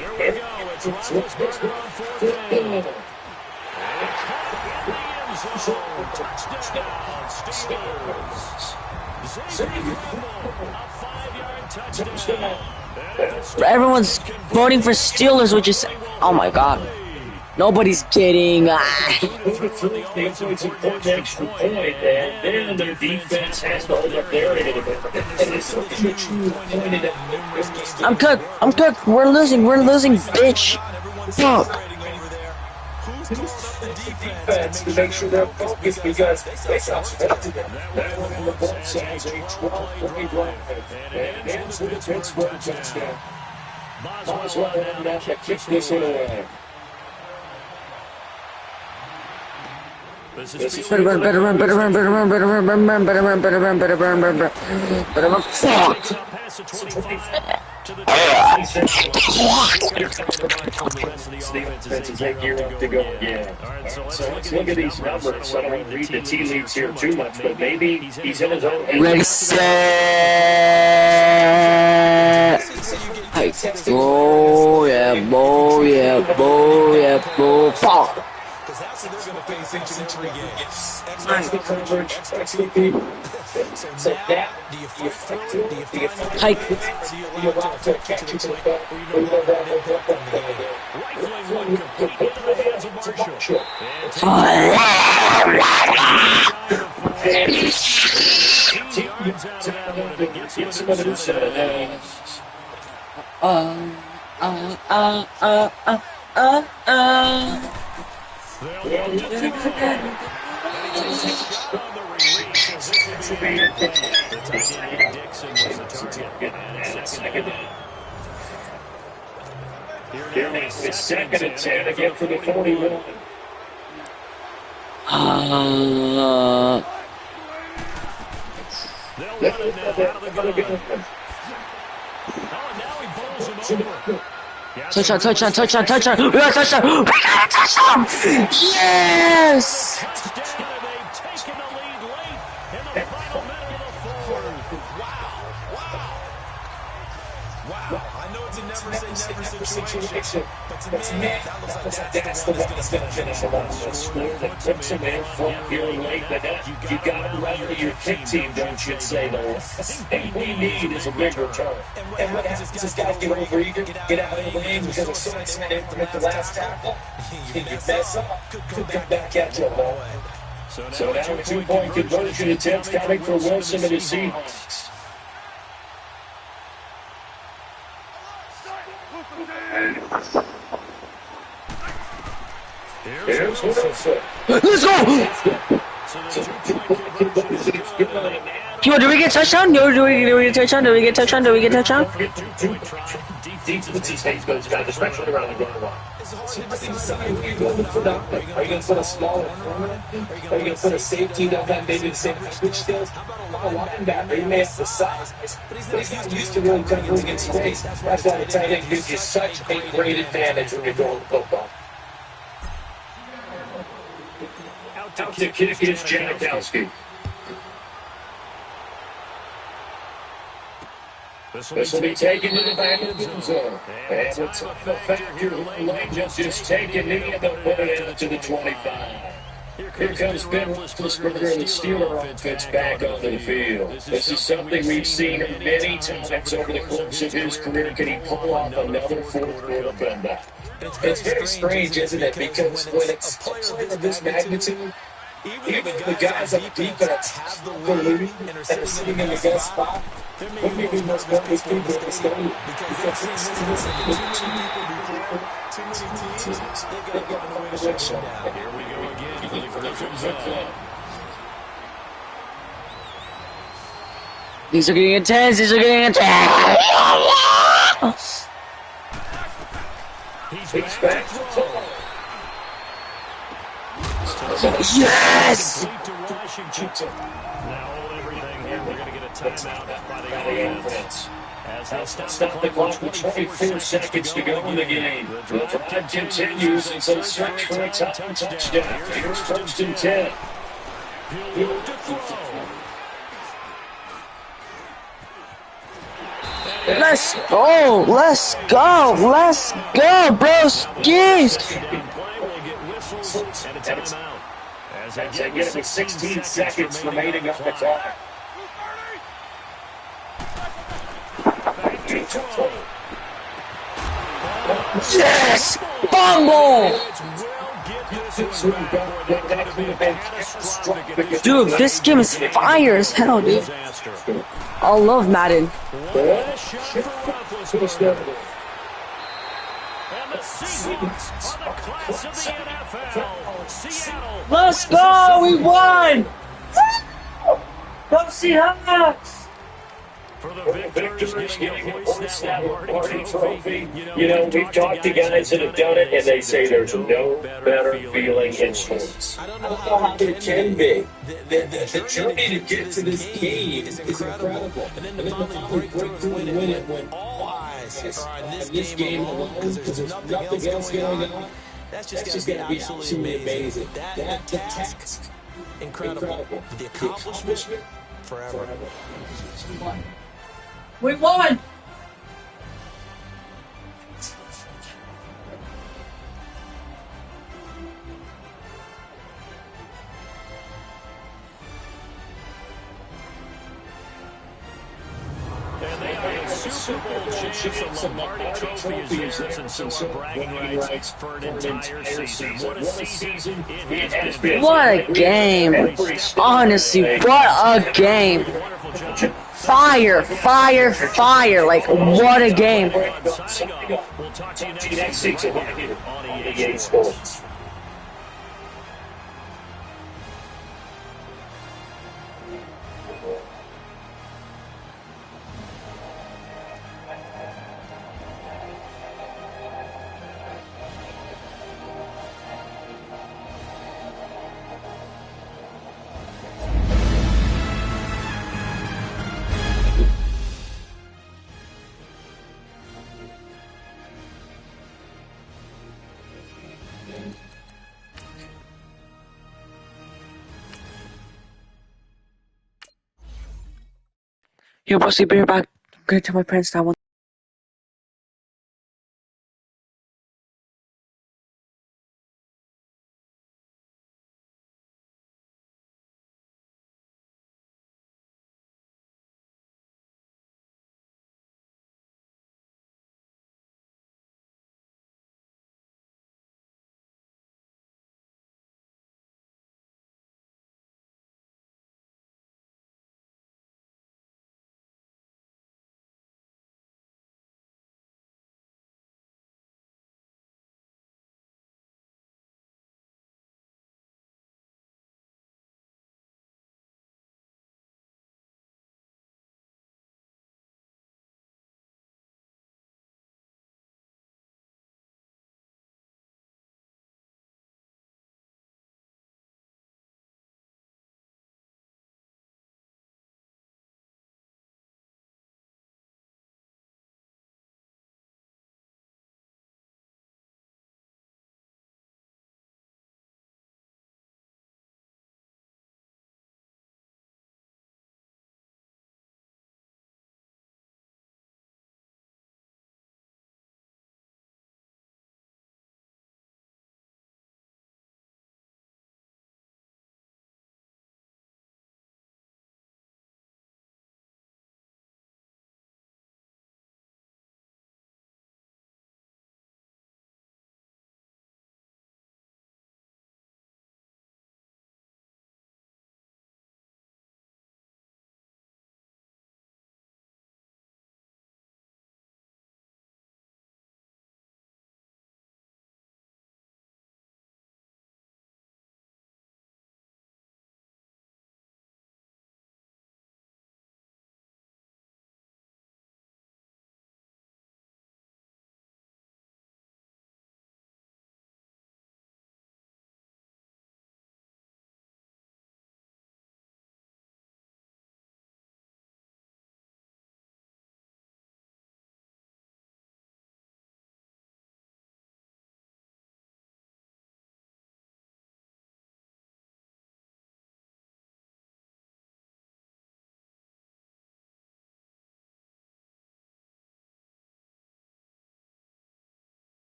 Everyone's voting for Steelers, which is, oh my god. Nobody's kidding. They it's important extra point, and then their defense has to hold up their end of it. And it's something that you pointed out. I'm cooked. I'm cooked. We're losing, bitch. Fuck. Defense to make sure they're focused because they suspected them. That one on the both sides, a 12-point drive. And it ends with a Pittsburgh touchdown. Boswell had enough to kick this one away. Better run. Fuck. Defense is that gear up to go again. So let's look at these numbers. I don't want to read the tea leaves here too much, but maybe he's in his own head. Ready, set. Oh yeah, boy, yeah, boy, yeah, boy. Fuck. Because that's what they're going to face each and every game. Extra coverage, extra people. So now, do you fight through it? Do you find Hike. or do you allow it to catch you to the back? Or you don't have that impact on the game? Rifling one complete into the hands of Marshall. Here it's second and 10 again for the 41. They'll run it now out of the gun. Oh, and now he bowls him over. Touchdown. We got a touchdown. Yes! Touchdown, and they've taken the lead late in the final minute of the fourth. Wow. I know it's a never-say-never situation, but to me, that looks like that's the one that's going to finish a lot. The score that puts him in front here late, but you got to run to your kick team, don't you say, the last thing we need is a big return. And what happens is guys get overeager, get out of the lane because of so excited to make the last tackle. You mess up, could come back at you. So now a 2-point conversion attempt coming for Wilson and the Seahawks. Here's Wilson. Let's go! Yo, do we get touchdown? Do we get touchdown? Defense stays goes down, especially around the goal line. Are you going to put a smaller corner? Are you going to put a safety that maybe the same switch skills? A linebacker, he may have the size, but he's not used to really covering in space. That's why the tight end gives you such a great advantage when you're throwing the football. Out to kick is Janikowski. This will be taken to the back of the end zone. And the time factor late just take a knee and they'll put it out to the 25. Here comes Ben Roethlisberger and the Steeler offense back onto the field. This is something we've seen many times over the course of his career. Can he pull off another fourth-quarter comeback? It's very strange, isn't it? Because when it's a player of this magnitude, even the guys on defense are leading and are sitting in the best spot, they're making those mistakes in the stadium. Because they've seen this too many people before, too many teams, they've got to find a way to shut them down. Here we go again for the Crimson Zone. These are getting intense. He's back. Yes! Complete to Washington. Now hold everything here. We're going to get a timeout by the offense. As they Stop the clock with 24 seconds to go in the game. The drive continues as they search for a touchdown. Here's first and 10. Let's go, bros. Jeez. And a timeout. As they get it with 16 seconds remaining on the clock. Yes! Fumble! Dude, this game is fire as hell, dude. I love Madden. Let's go! We won! Go Seahawks! For the victors getting a voice that Lombardi trophy. You know, we've talked to guys that have done it, and they say there's no better feeling in sports. I don't I know don't know how there can be. The journey to get to this game is incredible. And then to finally break through and win it when all eyes are on this game alone because there's nothing else going on. That's just going to be absolutely amazing. That task, incredible. The accomplishment, forever. We won! And they are the Super Bowl champs. The Lombardi Trophy is theirs, and so are bragging rights for an entire season. What a season it has been. What a game! Honestly, what a game! Fire, fire, fire! Like, what a game! We'll talk to you next season on EA Sports. Yo, bossy, be right back. I'm gonna tell my parents that one.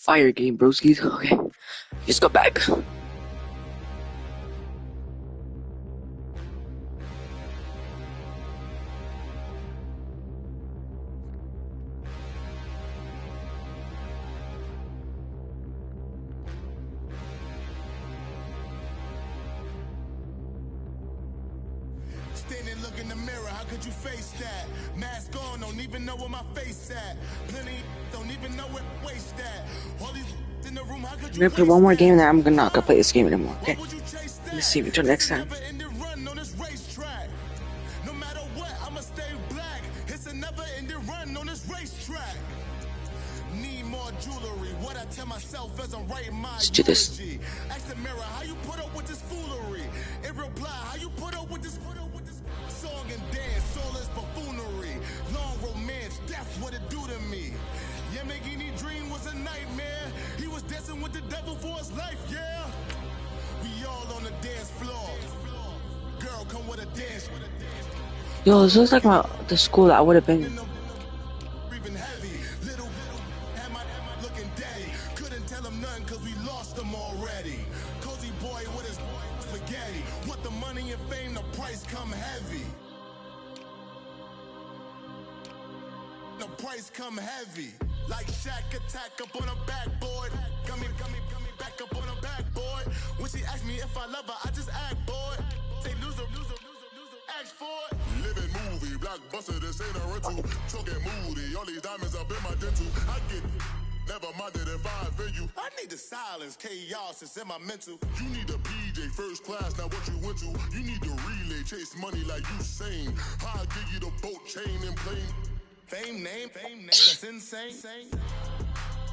fire game, broskies. Okay, just go back. Standing, look in the mirror, how could you face that? Mask on, don't even know where my face at. Plenty, don't even know where waist at. All these in the room, how could I'm you gonna play one more game and then I'm not gonna play this game anymore, okay? would you chase that? Let's see you until next time. Never ending run on this racetrack. No matter what, I'ma stay black. It's a never ending run on this racetrack. Need more jewelry. What I tell myself as I'm writing my Let's do this. eulogy. Ask the mirror, how you put up with this foolery? In reply, how you put up with this song and dance, all this buffoonery. Long romance, that's what it do to me. Yamagini dream was a nightmare. He was dancing with the devil for his life, yeah. We all on the dance floor. Girl, come with a dance. Yo, this looks like the school that I would have been in. Breathing heavy, little had my looking daddy. Couldn't tell him nothing cause we lost him already. Cozy boy with his spaghetti. Want the money and fame, the price come heavy. The price come heavy. Like Shaq attack up on a backboard. Got me back up on a backboard. When she asked me if I love her, I just act bored. Say loser, ask for it. Living movie, blockbuster, this ain't a rental. Talking moody, all these diamonds up in my dental. I get never minded if I offend you. I need the silence, chaos is in my mental. You need a PJ first class, not what you went to. You need the relay, chase money like you sane. I'll give you the boat chain and plane. Fame name, that's insane.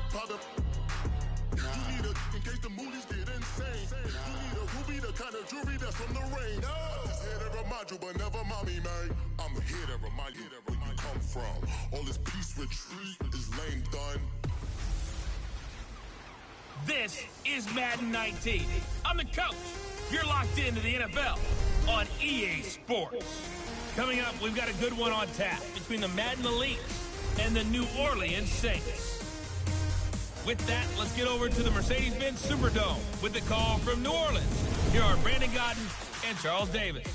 Father, you need a, in case the movies get insane. You need a ruby, the kind of jewelry that's from the rain. I'm just here to remind you, but never mommy, man. I'm here to remind you where you come from. All this peace retreat is lame done. This is Madden 19. I'm the coach. You're locked into the NFL on EA Sports. Coming up, we've got a good one on tap between the Madden Elite and the New Orleans Saints. With that, let's get over to the Mercedes-Benz Superdome with the call from New Orleans. Here are Brandon Godden and Charles Davis.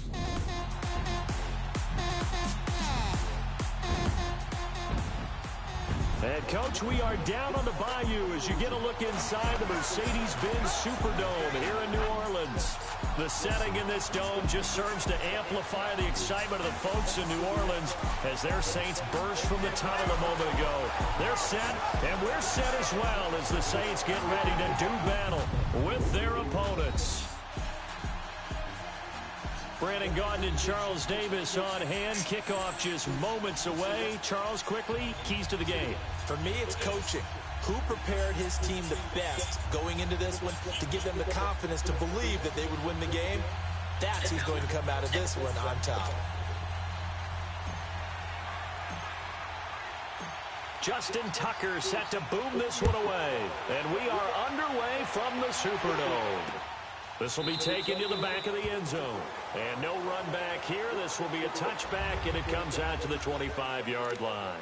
And, Coach, we are down on the bayou as you get a look inside the Mercedes-Benz Superdome here in New Orleans. The setting in this dome just serves to amplify the excitement of the folks in New Orleans as their Saints burst from the tunnel a moment ago. They're set, and we're set as well as the Saints get ready to do battle with their opponents. Brandon Gaudin and Charles Davis on hand. Kickoff just moments away. Charles, quickly, keys to the game. For me, it's coaching. Who prepared his team the best going into this one to give them the confidence to believe that they would win the game? That's who's going to come out of this one on top. Justin Tucker set to boom this one away. And we are underway from the Superdome. This will be taken to the back of the end zone. And no run back here. This will be a touchback, and it comes out to the 25-yard line.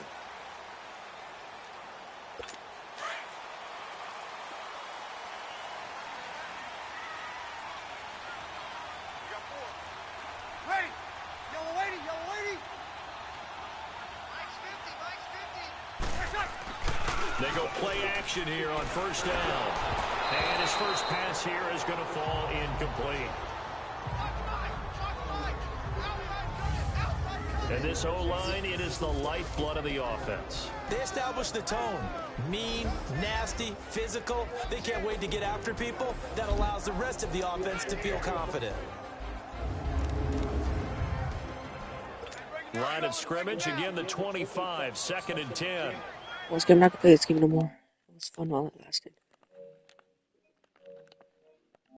They go play action here on first down. And his first pass here is going to fall incomplete. And this O-line, it is the lifeblood of the offense. They establish the tone. Mean, nasty, physical. They can't wait to get after people. That allows the rest of the offense to feel confident. Line of scrimmage, again the 25, 2nd and 10. Well, I'm not gonna play this game no more. It was fun while it lasted.